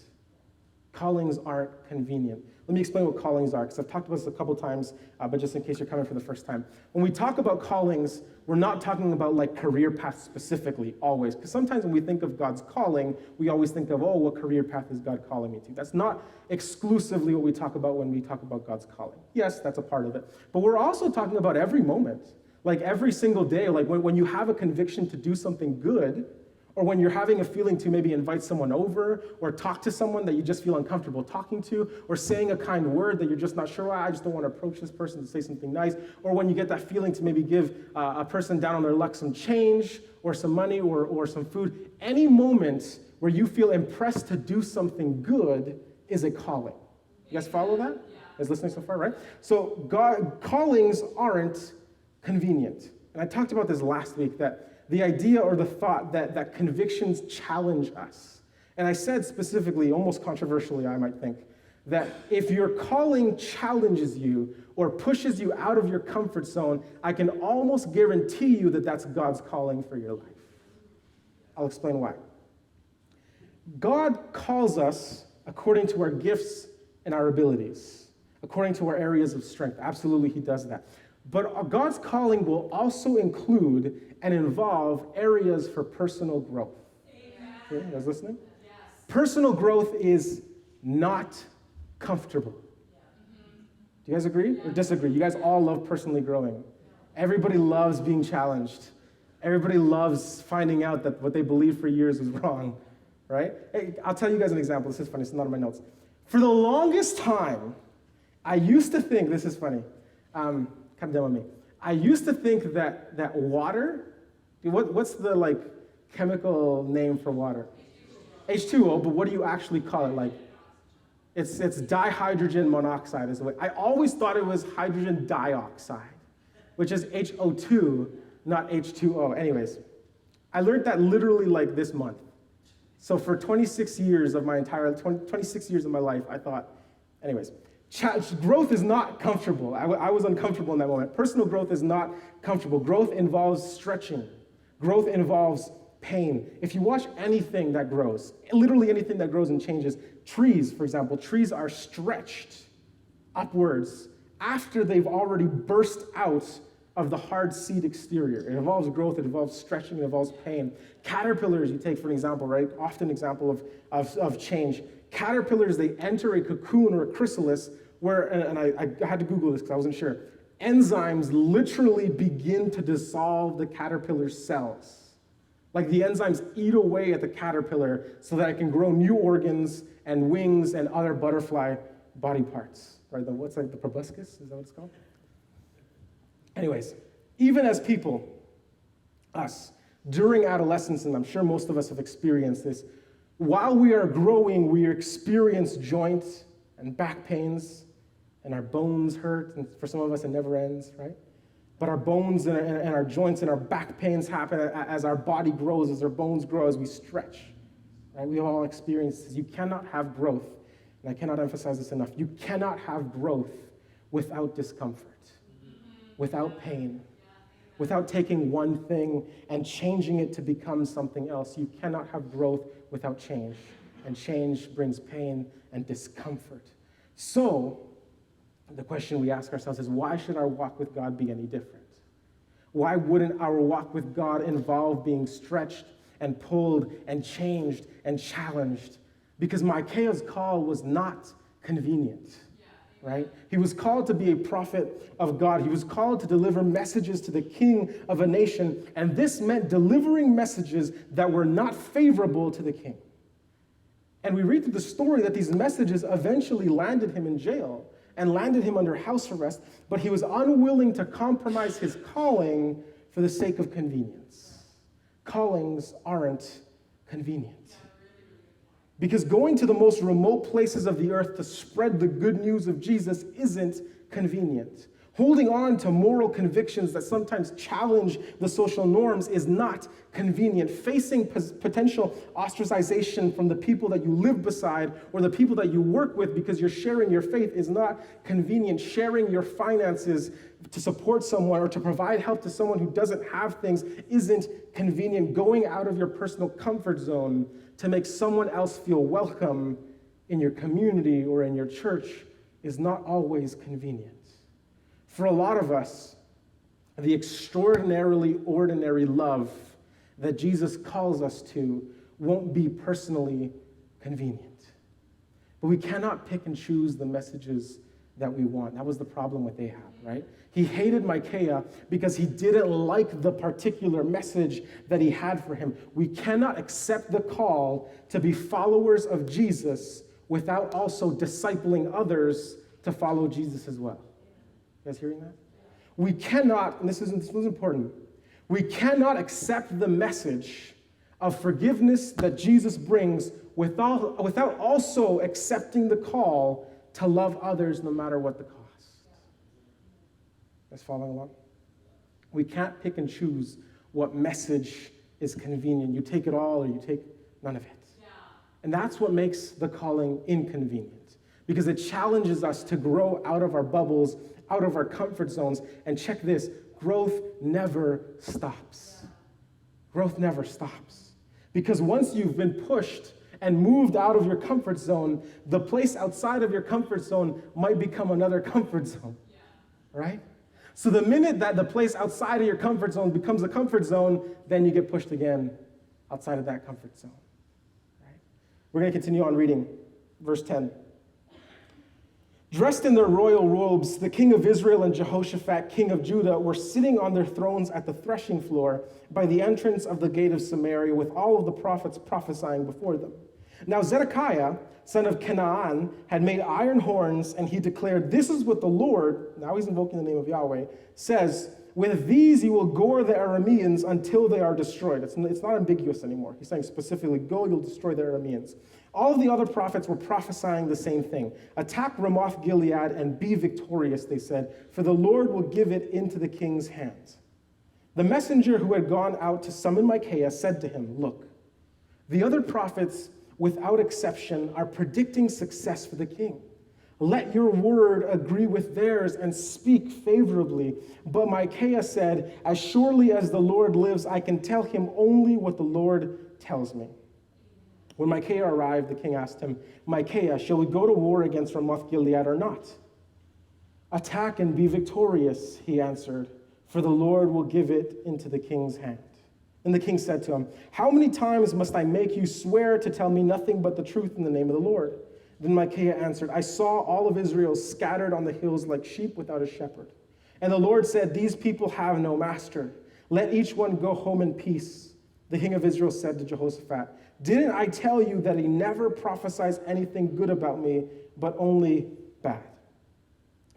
Callings aren't convenient. Let me explain what callings are, because I've talked about this a couple times, but just in case you're coming for the first time. When we talk about callings, we're not talking about like career paths specifically, always. Because sometimes when we think of God's calling, we always think of, oh, what career path is God calling me to? That's not exclusively what we talk about when we talk about God's calling. Yes, that's a part of it. But we're also talking about every moment. Like every single day, like when you have a conviction to do something good, or when you're having a feeling to maybe invite someone over, or talk to someone that you just feel uncomfortable talking to, or saying a kind word that you're just not sure, I just don't want to approach this person to say something nice, or when you get that feeling to maybe give a person down on their luck some change, or some money, or some food, any moment where you feel impressed to do something good is a calling. You guys follow that? You guys listening so far, right? So callings aren't convenient. And I talked about this last week, that the idea or the thought that convictions challenge us. And I said specifically, almost controversially, I might think, that if your calling challenges you or pushes you out of your comfort zone, I can almost guarantee you that that's God's calling for your life. I'll explain why. God calls us according to our gifts and our abilities, according to our areas of strength. Absolutely, he does that. But God's calling will also include and involve areas for personal growth. Okay, you guys listening? Yes. Personal growth is not comfortable. Do you guys agree or disagree? You guys all love personally growing. Everybody loves being challenged. Everybody loves finding out that what they believed for years is wrong, right? Hey, I'll tell you guys an example. This is funny. It's not in my notes. For the longest time, I used to think, this is funny, come down with me. I used to think that water, what's the like chemical name for water? H2O, but what do you actually call it? Like, it's dihydrogen monoxide is the way. I always thought it was hydrogen dioxide. which is HO2, not H2O. Anyways, I learned that literally like this month. So for 26 years of my life, I thought, anyways, growth is not comfortable. I was uncomfortable in that moment. Personal growth is not comfortable. Growth involves stretching. Growth involves pain. If you watch anything that grows, literally anything that grows and changes, trees, for example, trees are stretched upwards after they've already burst out of the hard seed exterior. It involves growth, it involves stretching, it involves pain. Caterpillars, you take for an example, right? Often example of change. Caterpillars, they enter a cocoon or a chrysalis where, and I had to Google this because I wasn't sure, enzymes literally begin to dissolve the caterpillar's cells. Like the enzymes eat away at the caterpillar so that it can grow new organs and wings and other butterfly body parts. Right? What's like the proboscis? Is that what it's called? Anyways, even as people, us, during adolescence, and I'm sure most of us have experienced this, while we are growing, we experience joint and back pains, and our bones hurt, and for some of us it never ends, right? But our bones and our joints and our back pains happen as our body grows, as our bones grow, as we stretch, right? We all experience this. You cannot have growth, and I cannot emphasize this enough. You cannot have growth without discomfort, without pain, without taking one thing and changing it to become something else. You cannot have growth without change, and change brings pain and discomfort. So, the question we ask ourselves is, why should our walk with God be any different? Why wouldn't our walk with God involve being stretched and pulled and changed and challenged? Because Micaiah's call was not convenient. Right? He was called to be a prophet of God. He was called to deliver messages to the king of a nation, and this meant delivering messages that were not favorable to the king. And we read through the story that these messages eventually landed him in jail and landed him under house arrest, but he was unwilling to compromise his calling for the sake of convenience. Callings aren't convenient. Because going to the most remote places of the earth to spread the good news of Jesus isn't convenient. Holding on to moral convictions that sometimes challenge the social norms is not convenient. Facing potential ostracization from the people that you live beside or the people that you work with because you're sharing your faith is not convenient. Sharing your finances to support someone or to provide help to someone who doesn't have things isn't convenient. Going out of your personal comfort zone to make someone else feel welcome in your community or in your church is not always convenient. For a lot of us, the extraordinarily ordinary love that Jesus calls us to won't be personally convenient. But we cannot pick and choose the messages that we want. That was the problem with Ahab, right? He hated Micaiah because he didn't like the particular message that he had for him. We cannot accept the call to be followers of Jesus without also discipling others to follow Jesus as well. You guys hearing that? We cannot, and this is important, we cannot accept the message of forgiveness that Jesus brings without also accepting the call to love others no matter what the cost. You guys following along? We can't pick and choose what message is convenient. You take it all or you take none of it. Yeah. And that's what makes the calling inconvenient, because it challenges us to grow out of our bubbles, out of our comfort zones. And check this, growth never stops. Growth never stops. Because once you've been pushed and moved out of your comfort zone, the place outside of your comfort zone might become another comfort zone, right? So the minute that the place outside of your comfort zone becomes a comfort zone, then you get pushed again outside of that comfort zone, right? We're going to continue on reading verse 10. Dressed in their royal robes, the king of Israel and Jehoshaphat, king of Judah, were sitting on their thrones at the threshing floor by the entrance of the gate of Samaria, with all of the prophets prophesying before them. Now Zedekiah, son of Canaan, had made iron horns, and he declared, "This is what the Lord," now he's invoking the name of Yahweh, "says, with these you will gore the Arameans until they are destroyed. It's not ambiguous anymore. He's saying specifically, go, you'll destroy the Arameans. All of the other prophets were prophesying the same thing. Attack Ramoth Gilead and be victorious, they said, for the Lord will give it into the king's hands. The messenger who had gone out to summon Micaiah said to him, look, the other prophets, without exception, are predicting success for the king. Let your word agree with theirs and speak favorably. But Micaiah said, as surely as the Lord lives, I can tell him only what the Lord tells me. When Micaiah arrived, the king asked him, Micaiah, shall we go to war against Ramoth Gilead or not? Attack and be victorious, he answered, for the Lord will give it into the king's hand. And the king said to him, how many times must I make you swear to tell me nothing but the truth in the name of the Lord? Then Micaiah answered, I saw all of Israel scattered on the hills like sheep without a shepherd. And the Lord said, these people have no master. Let each one go home in peace. The king of Israel said to Jehoshaphat, didn't I tell you that he never prophesies anything good about me, but only bad?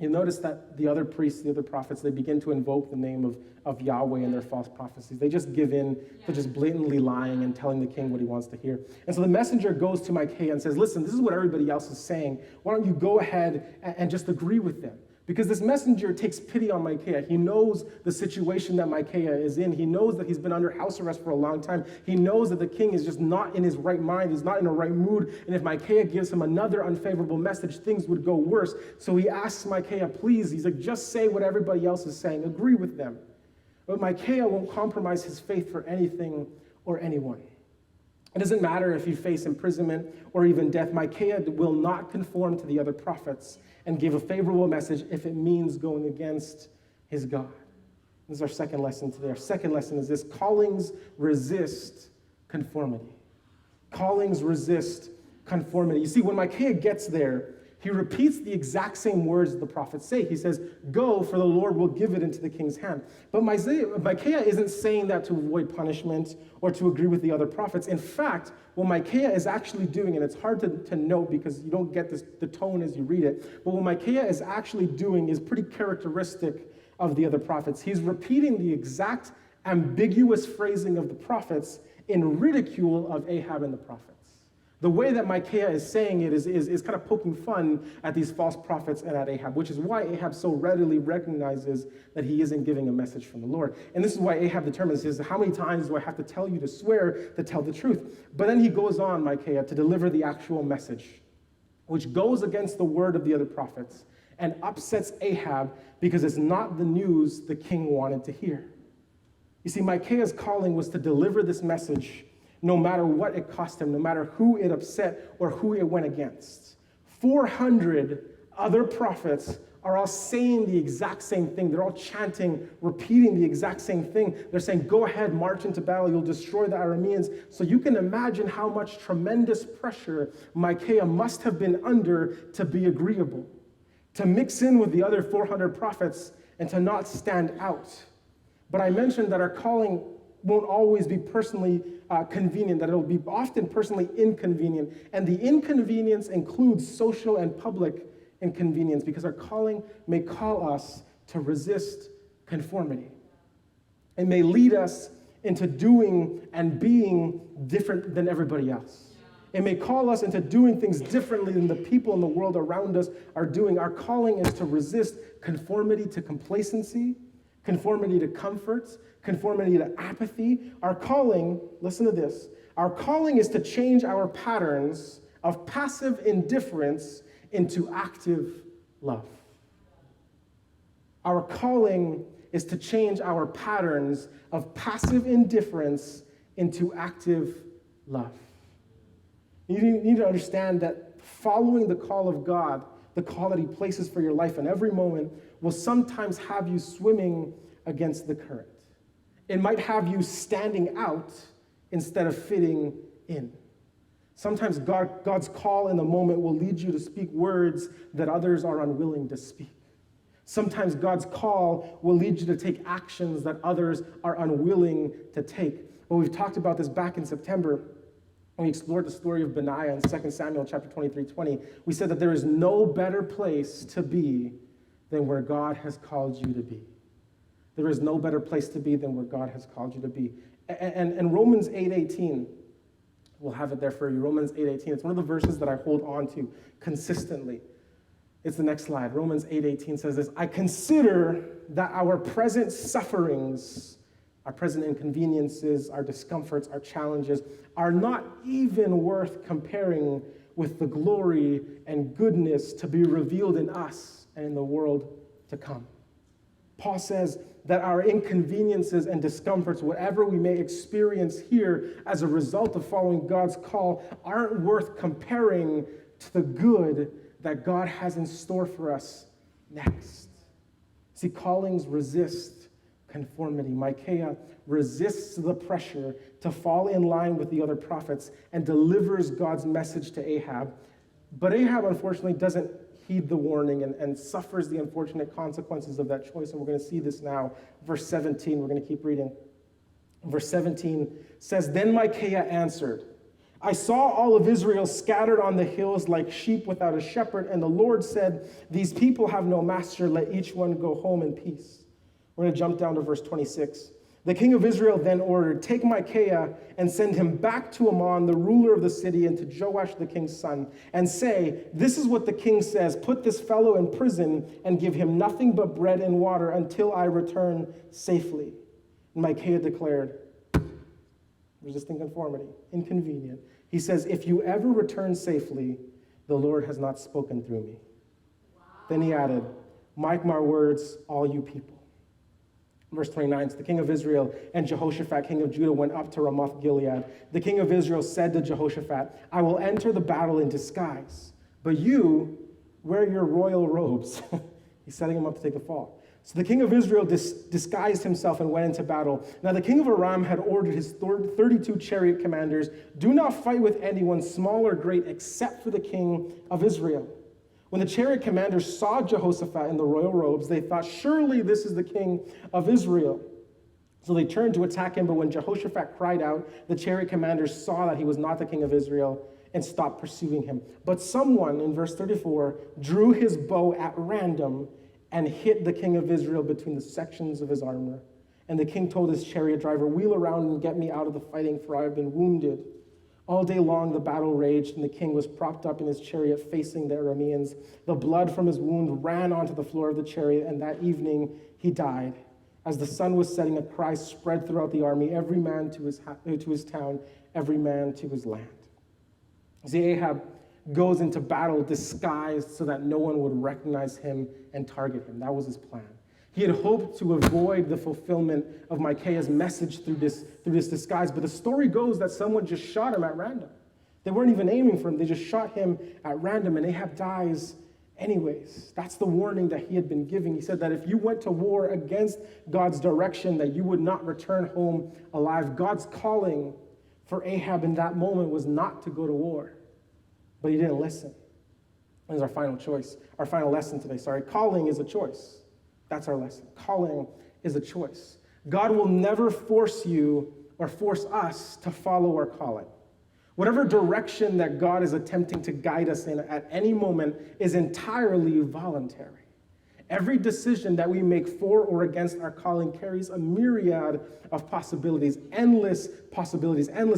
You notice that the other priests, the other prophets, they begin to invoke the name of Yahweh in their false prophecies. They just give in to just blatantly lying and telling the king what he wants to hear. And so the messenger goes to Micaiah and says, listen, this is what everybody else is saying. Why don't you go ahead and just agree with them? Because this messenger takes pity on Micaiah. He knows the situation that Micaiah is in. He knows that he's been under house arrest for a long time. He knows that the king is just not in his right mind. He's not in the right mood. And if Micaiah gives him another unfavorable message, things would go worse. So he asks Micaiah, please, he's like, just say what everybody else is saying. Agree with them. But Micaiah won't compromise his faith for anything or anyone. It doesn't matter if you face imprisonment or even death. Micaiah will not conform to the other prophets and give a favorable message if it means going against his God. This is our second lesson today. Our second lesson is this: callings resist conformity. Callings resist conformity. You see, when Micaiah gets there, he repeats the exact same words the prophets say. He says, go, for the Lord will give it into the king's hand. But Micaiah isn't saying that to avoid punishment or to agree with the other prophets. In fact, what Micaiah is actually doing, and it's hard to note because you don't get the tone as you read it, but what Micaiah is actually doing is pretty characteristic of the other prophets. He's repeating the exact ambiguous phrasing of the prophets in ridicule of Ahab and the prophets. The way that Micaiah is saying it is kind of poking fun at these false prophets and at Ahab, which is why Ahab so readily recognizes that he isn't giving a message from the Lord. And this is why Ahab determines, says, how many times do I have to tell you to swear to tell the truth? But then he goes on, Micaiah, to deliver the actual message, which goes against the word of the other prophets and upsets Ahab because it's not the news the king wanted to hear. You see, Micaiah's calling was to deliver this message no matter what it cost him, no matter who it upset or who it went against. 400 other prophets are all saying the exact same thing. They're all chanting, repeating the exact same thing. They're saying, go ahead, march into battle. You'll destroy the Arameans. So you can imagine how much tremendous pressure Micaiah must have been under to be agreeable, to mix in with the other 400 prophets and to not stand out. But I mentioned that our calling won't always be personally convenient, that it'll be often personally inconvenient. And the inconvenience includes social and public inconvenience because our calling may call us to resist conformity. It may lead us into doing and being different than everybody else. It may call us into doing things differently than the people in the world around us are doing. Our calling is to resist conformity to complacency, conformity to comfort, conformity to apathy. Our calling, listen to this, our calling is to change our patterns of passive indifference into active love. Our calling is to change our patterns of passive indifference into active love. You need to understand that following the call of God, the call that he places for your life in every moment, will sometimes have you swimming against the current. It might have you standing out instead of fitting in. Sometimes God's call in the moment will lead you to speak words that others are unwilling to speak. Sometimes God's call will lead you to take actions that others are unwilling to take. Well, we've talked about this back in September when we explored the story of Benaiah in 2 Samuel chapter 23:20. We said that there is no better place to be than where God has called you to be. There is no better place to be than where God has called you to be. And Romans 8:18, we'll have it there for you. Romans 8:18. It's one of the verses that I hold on to consistently. It's the next slide. Romans 8:18 says this: I consider that our present sufferings, our present inconveniences, our discomforts, our challenges are not even worth comparing with the glory and goodness to be revealed in us and in the world to come. Paul says that our inconveniences and discomforts, whatever we may experience here as a result of following God's call, aren't worth comparing to the good that God has in store for us next. See, callings resist conformity. Micaiah resists the pressure to fall in line with the other prophets and delivers God's message to Ahab. But Ahab, unfortunately, doesn't heed the warning and suffers the unfortunate consequences of that choice. And we're going to see this now. Verse 17, we're going to keep reading. Verse 17 says, Then Micaiah answered, I saw all of Israel scattered on the hills like sheep without a shepherd, and the Lord said, These people have no master, let each one go home in peace. We're going to jump down to verse 26. The king of Israel then ordered, Take Micaiah and send him back to Ammon, the ruler of the city, and to Joash the king's son, and say, This is what the king says, put this fellow in prison and give him nothing but bread and water until I return safely. And Micaiah declared, resisting conformity, inconvenient. He says, If you ever return safely, the Lord has not spoken through me. Wow. Then he added, Mark my words, all you people. Verse 29, so the king of Israel and Jehoshaphat, king of Judah, went up to Ramoth Gilead. The king of Israel said to Jehoshaphat, I will enter the battle in disguise, but you wear your royal robes. He's setting him up to take the fall. So the king of Israel disguised himself and went into battle. Now the king of Aram had ordered his 32 chariot commanders, Do not fight with anyone, small or great, except for the king of Israel. When the chariot commanders saw Jehoshaphat in the royal robes, they thought, Surely this is the king of Israel. So they turned to attack him, but when Jehoshaphat cried out, the chariot commanders saw that he was not the king of Israel and stopped pursuing him. But someone, in verse 34, drew his bow at random and hit the king of Israel between the sections of his armor. And the king told his chariot driver, Wheel around and get me out of the fighting, for I have been wounded. All day long the battle raged, and the king was propped up in his chariot facing the Arameans. The blood from his wound ran onto the floor of the chariot, and that evening he died. As the sun was setting, a cry spread throughout the army, every man to his town, every man to his land. See, Ahab goes into battle disguised so that no one would recognize him and target him. That was his plan. He had hoped to avoid the fulfillment of Micaiah's message through this disguise, but the story goes that someone just shot him at random. They weren't even aiming for him, they just shot him at random, and Ahab dies anyways. That's the warning that he had been giving. He said that if you went to war against God's direction, that you would not return home alive. God's calling for Ahab in that moment was not to go to war, but he didn't listen. This is our final choice, our final lesson today, Calling is a choice. That's our lesson. Calling is a choice. God will never force you or force us to follow our calling. Whatever direction that God is attempting to guide us in at any moment is entirely voluntary. Every decision that we make for or against our calling carries a myriad of possibilities, endless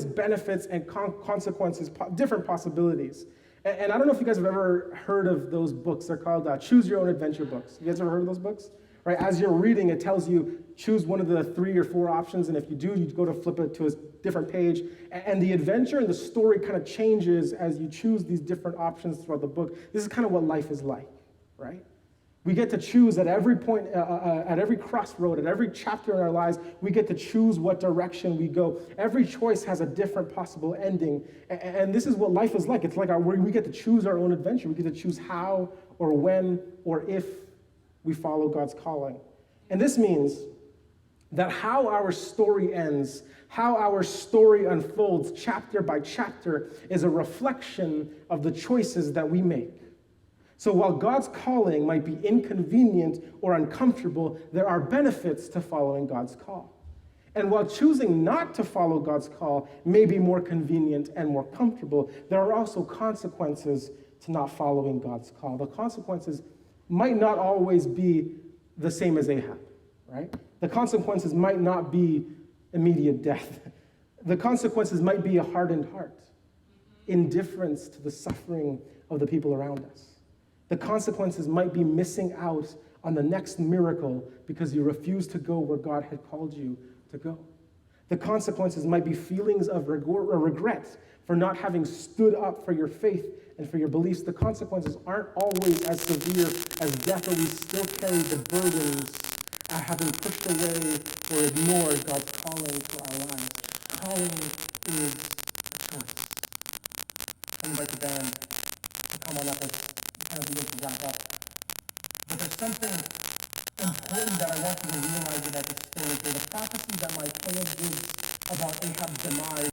benefits and consequences, different possibilities. And I don't know if you guys have ever heard of those books. They're called Choose Your Own Adventure books. You guys ever heard of those books? Right? As you're reading, it tells you choose one of the 3 or 4 options, and if you do, you go to flip it to a different page. And the adventure and the story kind of changes as you choose these different options throughout the book. This is kind of what life is like, right? We get to choose at every point, at every crossroad, at every chapter in our lives, we get to choose what direction we go. Every choice has a different possible ending. And this is what life is like. It's like we get to choose our own adventure. We get to choose how or when or if we follow God's calling. And this means that how our story ends, how our story unfolds chapter by chapter is a reflection of the choices that we make. So while God's calling might be inconvenient or uncomfortable, there are benefits to following God's call. And while choosing not to follow God's call may be more convenient and more comfortable, there are also consequences to not following God's call. The consequences might not always be the same as Ahab, right? The consequences might not be immediate death. The consequences might be a hardened heart, indifference to the suffering of the people around us. The consequences might be missing out on the next miracle because you refuse to go where God had called you to go. The consequences might be feelings of regret for not having stood up for your faith and for your beliefs. The consequences aren't always as severe as death, but we still carry the burdens of having pushed away or ignored God's calling for our lives. Calling is a choice. I invite the band to come on up as we kind of begin to wrap up. But there's something important that I want you to realize about this story here. The prophecy that Micaiah gives about Ahab's demise.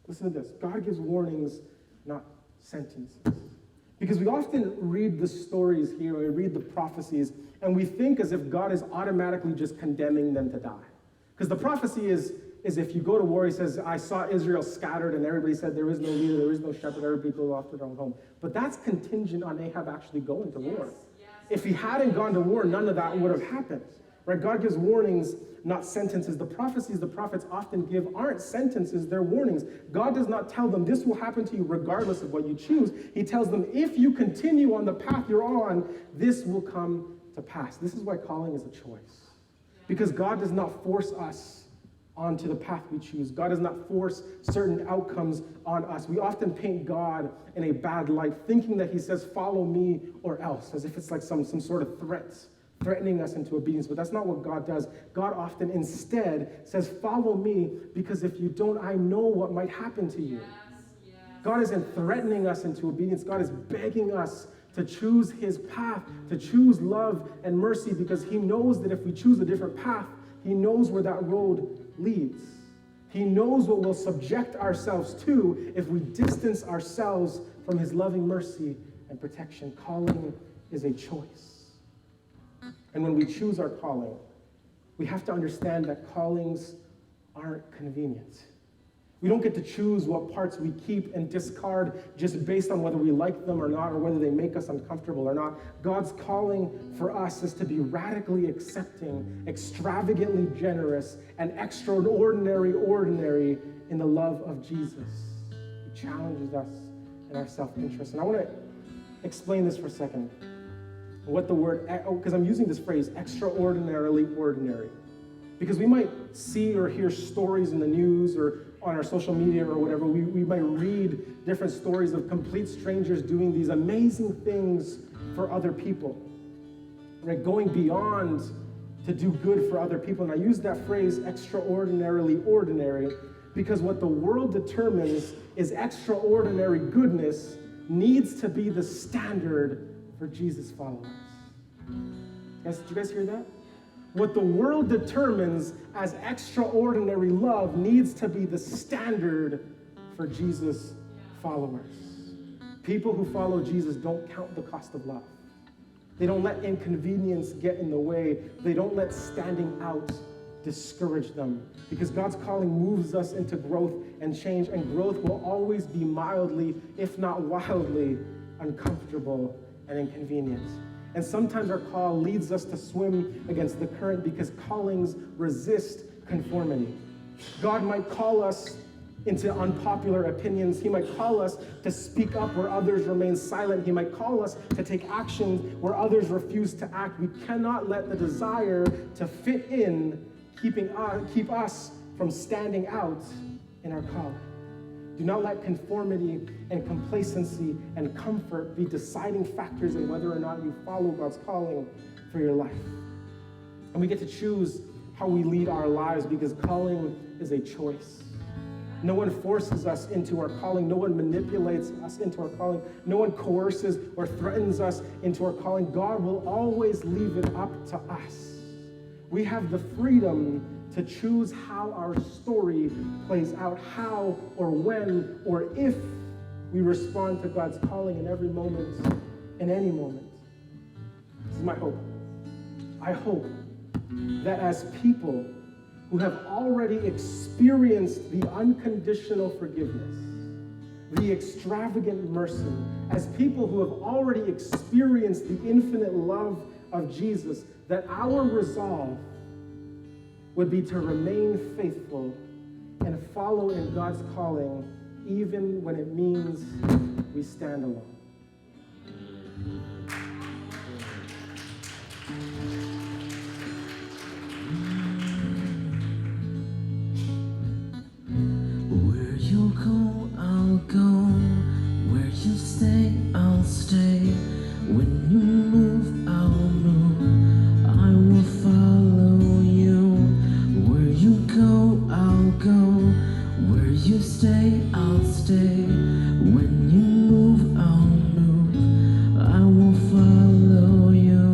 Listen to this. God gives warnings, not sentences. Because we often read the stories here, we read the prophecies, and we think as if God is automatically just condemning them to die. Because the prophecy is if you go to war, he says, I saw Israel scattered, and everybody said there is no leader, there is no shepherd, everybody goes off to their own home. But that's contingent on Ahab actually going to war. If he hadn't gone to war, none of that would have happened. Right? God gives warnings, not sentences. The prophecies the prophets often give aren't sentences, they're warnings. God does not tell them this will happen to you regardless of what you choose. He tells them if you continue on the path you're on, this will come to pass. This is why calling is a choice. Because God does not force us onto the path we choose. God does not force certain outcomes on us. We often paint God in a bad light, thinking that he says, follow me or else, as if it's like some sort of threatening us into obedience, but that's not what God does. God often instead says, follow me, because if you don't, I know what might happen to you. God isn't threatening us into obedience. God is begging us to choose his path, to choose love and mercy, because he knows that if we choose a different path, he knows where that road leads. He knows what we'll subject ourselves to if we distance ourselves from his loving mercy and protection. Calling is a choice. And when we choose our calling, we have to understand that callings aren't convenient. We don't get to choose what parts we keep and discard just based on whether we like them or not, or whether they make us uncomfortable or not. God's calling for us is to be radically accepting, extravagantly generous, and extraordinary ordinary in the love of Jesus. He challenges us in our self-interest. And I want to explain this for a second. What the word, because I'm using this phrase, extraordinarily ordinary. Because we might see or hear stories in the news or on our social media or whatever, we might read different stories of complete strangers doing these amazing things for other people, right? Going beyond to do good for other people. And I use that phrase, extraordinarily ordinary, because what the world determines is extraordinary goodness needs to be the standard for Jesus' followers. Did you guys hear that? What the world determines as extraordinary love needs to be the standard for Jesus' followers. People who follow Jesus don't count the cost of love. They don't let inconvenience get in the way. They don't let standing out discourage them. Because God's calling moves us into growth and change, and growth will always be mildly, if not wildly, uncomfortable and inconvenient. And sometimes our call leads us to swim against the current because callings resist conformity. God might call us into unpopular opinions. He might call us to speak up where others remain silent. He might call us to take action where others refuse to act. We cannot let the desire to fit in keep us from standing out in our calling. Do not let conformity and complacency and comfort be deciding factors in whether or not you follow God's calling for your life. And we get to choose how we lead our lives because calling is a choice. No one forces us into our calling. No one manipulates us into our calling. No one coerces or threatens us into our calling. God will always leave it up to us. We have the freedom to choose how our story plays out, how or when or if we respond to God's calling in every moment, in any moment. This is my hope. I hope that as people who have already experienced the unconditional forgiveness, the extravagant mercy, as people who have already experienced the infinite love of Jesus, that our resolve would be to remain faithful and follow in God's calling, even when it means we stand alone. Where you go, I'll go. Where you stay, I'll stay. When you move, I'll move. I will follow you. Where you go, I'll go. Where you stay, I'll stay. When you move, I'll move. I will follow you.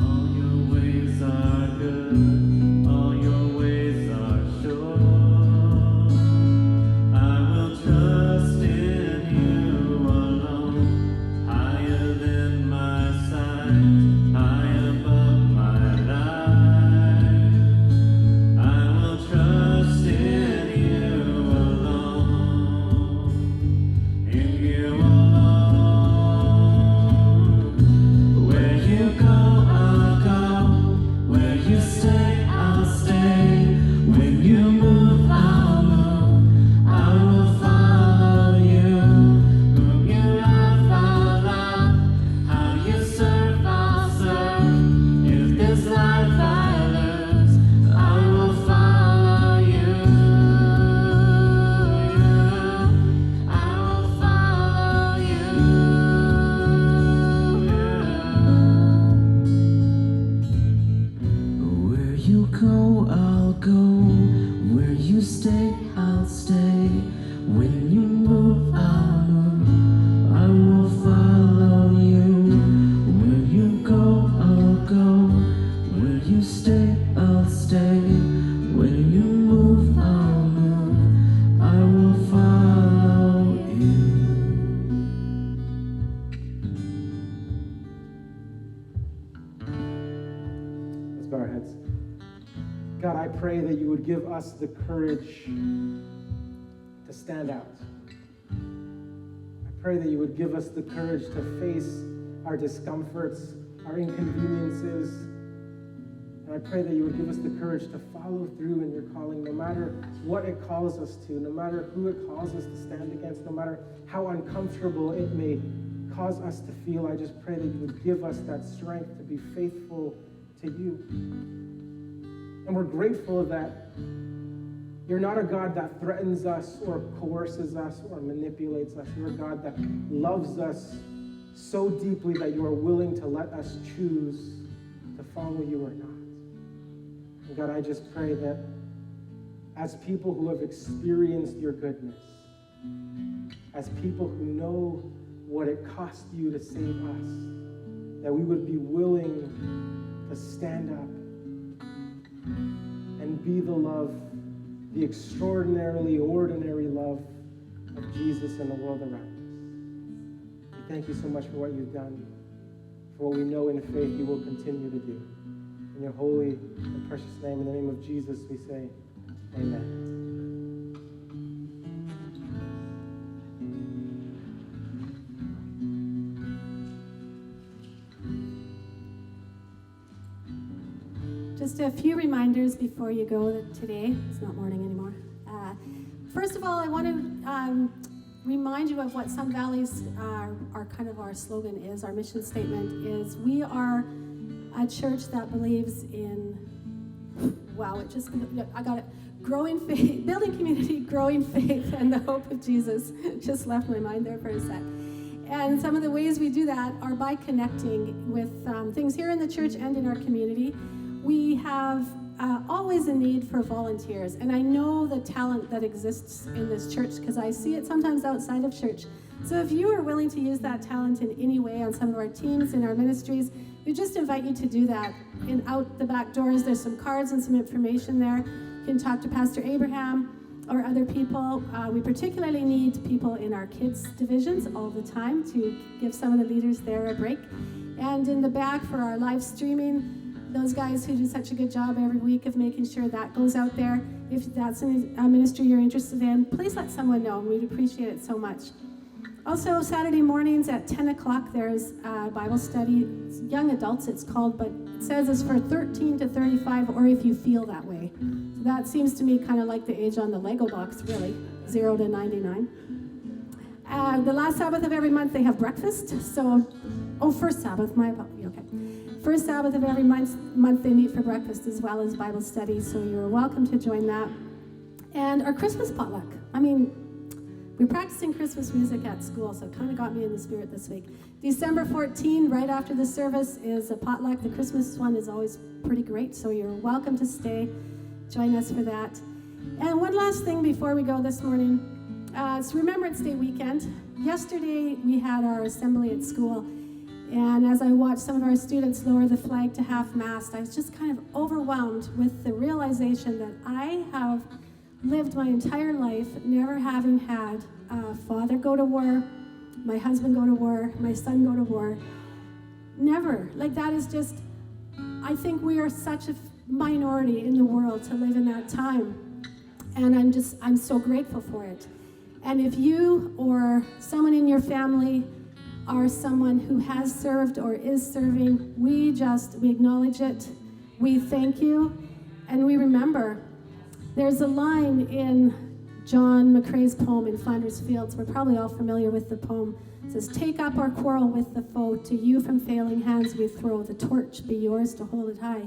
All your ways are good, all your ways are sure. I will trust in you alone, higher than my sight, high above my life. I will trust in you alone, in you alone. Where you go, I'll go. Where you stay, I'll stay. When you move, I'll move. I will follow you. Whom you love, I'll love. How you serve, I'll serve. If this life I lose, I will follow you. I will follow you. Where you go, I'll go. Where you stay, I'll stay. When you move, I'll move. I will follow you. Where you go, I'll go. Where you stay, I'll stay. When you move, I'll move. I will follow you. Let's bow our heads. God, I pray that you would give us the courage to stand out. I pray that you would give us the courage to face our discomforts, our inconveniences. And I pray that you would give us the courage to follow through in your calling, no matter what it calls us to, no matter who it calls us to stand against, no matter how uncomfortable it may cause us to feel. I just pray that you would give us that strength to be faithful to you. And we're grateful that you're not a God that threatens us or coerces us or manipulates us. You're a God that loves us so deeply that you are willing to let us choose to follow you or not. And God, I just pray that as people who have experienced your goodness, as people who know what it cost you to save us, that we would be willing to stand up and be the love, the extraordinarily ordinary love of Jesus in the world around us. We thank you so much for what you've done, for what we know in faith you will continue to do. In your holy and precious name, in the name of Jesus, we say, amen. Just a few reminders before you go today. It's not morning anymore. First of all, I want to remind you of what Sun Valley's our kind of our slogan is. Our mission statement is: we are a church that believes in, I got it, growing faith, building community, growing faith, and the hope of Jesus. Just left my mind there for a sec. And some of the ways we do that are by connecting with things here in the church and in our community. We have always a need for volunteers, and I know the talent that exists in this church because I see it sometimes outside of church. So if you are willing to use that talent in any way on some of our teams in our ministries, we just invite you to do that. And out the back doors, there's some cards and some information there. You can talk to Pastor Abraham or other people. We particularly need people in our kids divisions all the time to give some of the leaders there a break. And in the back for our live streaming, those guys who do such a good job every week of making sure that goes out there. If that's a ministry you're interested in, please let someone know. We'd appreciate it so much. Also, Saturday mornings at 10 o'clock, there's a Bible study. It's young adults, it's called, but it says it's for 13 to 35, or if you feel that way. So that seems to me kind of like the age on the Lego box, really, 0 to 99. The last Sabbath of every month, they have breakfast. So, first Sabbath, okay. First Sabbath of every month they meet for breakfast as well as Bible study, so you're welcome to join that. And our Christmas potluck. I mean, we're practicing Christmas music at school, so it kind of got me in the spirit this week. December 14, right after the service, is a potluck. The Christmas one is always pretty great, so you're welcome to stay. Join us for that. And one last thing before we go this morning. It's Remembrance Day weekend. Yesterday, we had our assembly at school, and as I watched some of our students lower the flag to half-mast, I was just kind of overwhelmed with the realization that I have lived my entire life never having had a father go to war, my husband go to war, my son go to war. Never. Like, that is just, I think we are such a minority in the world to live in that time. And I'm so grateful for it. And if you or someone in your family are someone who has served or is serving, we acknowledge it, we thank you, and we remember. There's a line in John McCrae's poem in Flanders Fields. We're probably all familiar with the poem. It says, "Take up our quarrel with the foe, to you from failing hands we throw, the torch be yours to hold it high."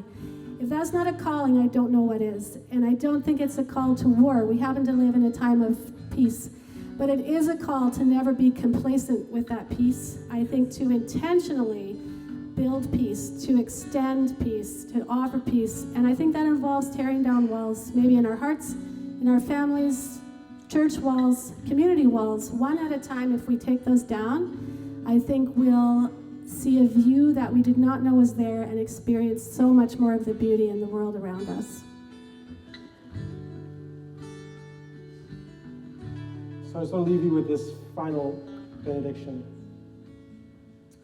If that's not a calling, I don't know what is. And I don't think it's a call to war. We happen to live in a time of peace. But it is a call to never be complacent with that peace. I think to intentionally build peace, to extend peace, to offer peace. And I think that involves tearing down walls, maybe in our hearts, in our families, church walls, community walls, one at a time. If we take those down, I think we'll see a view that we did not know was there and experience so much more of the beauty in the world around us. So I just want to leave you with this final benediction.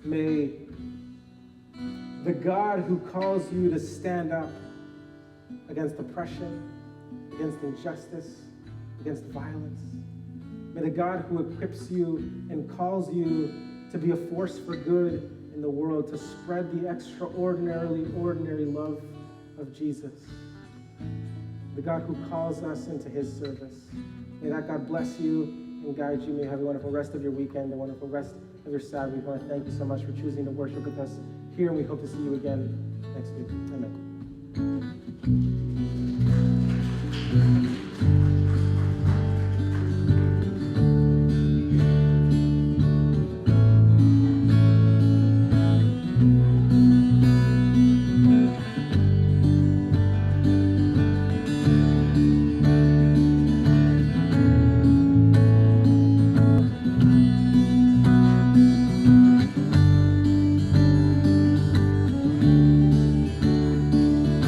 May the God who calls you to stand up against oppression, against injustice, against violence, may the God who equips you and calls you to be a force for good in the world, to spread the extraordinarily ordinary love of Jesus, the God who calls us into his service, may that God bless you and guide you. May you have a wonderful rest of your weekend, a wonderful rest of your Saturday. We want to thank you so much for choosing to worship with us here, and we hope to see you again next week. Amen.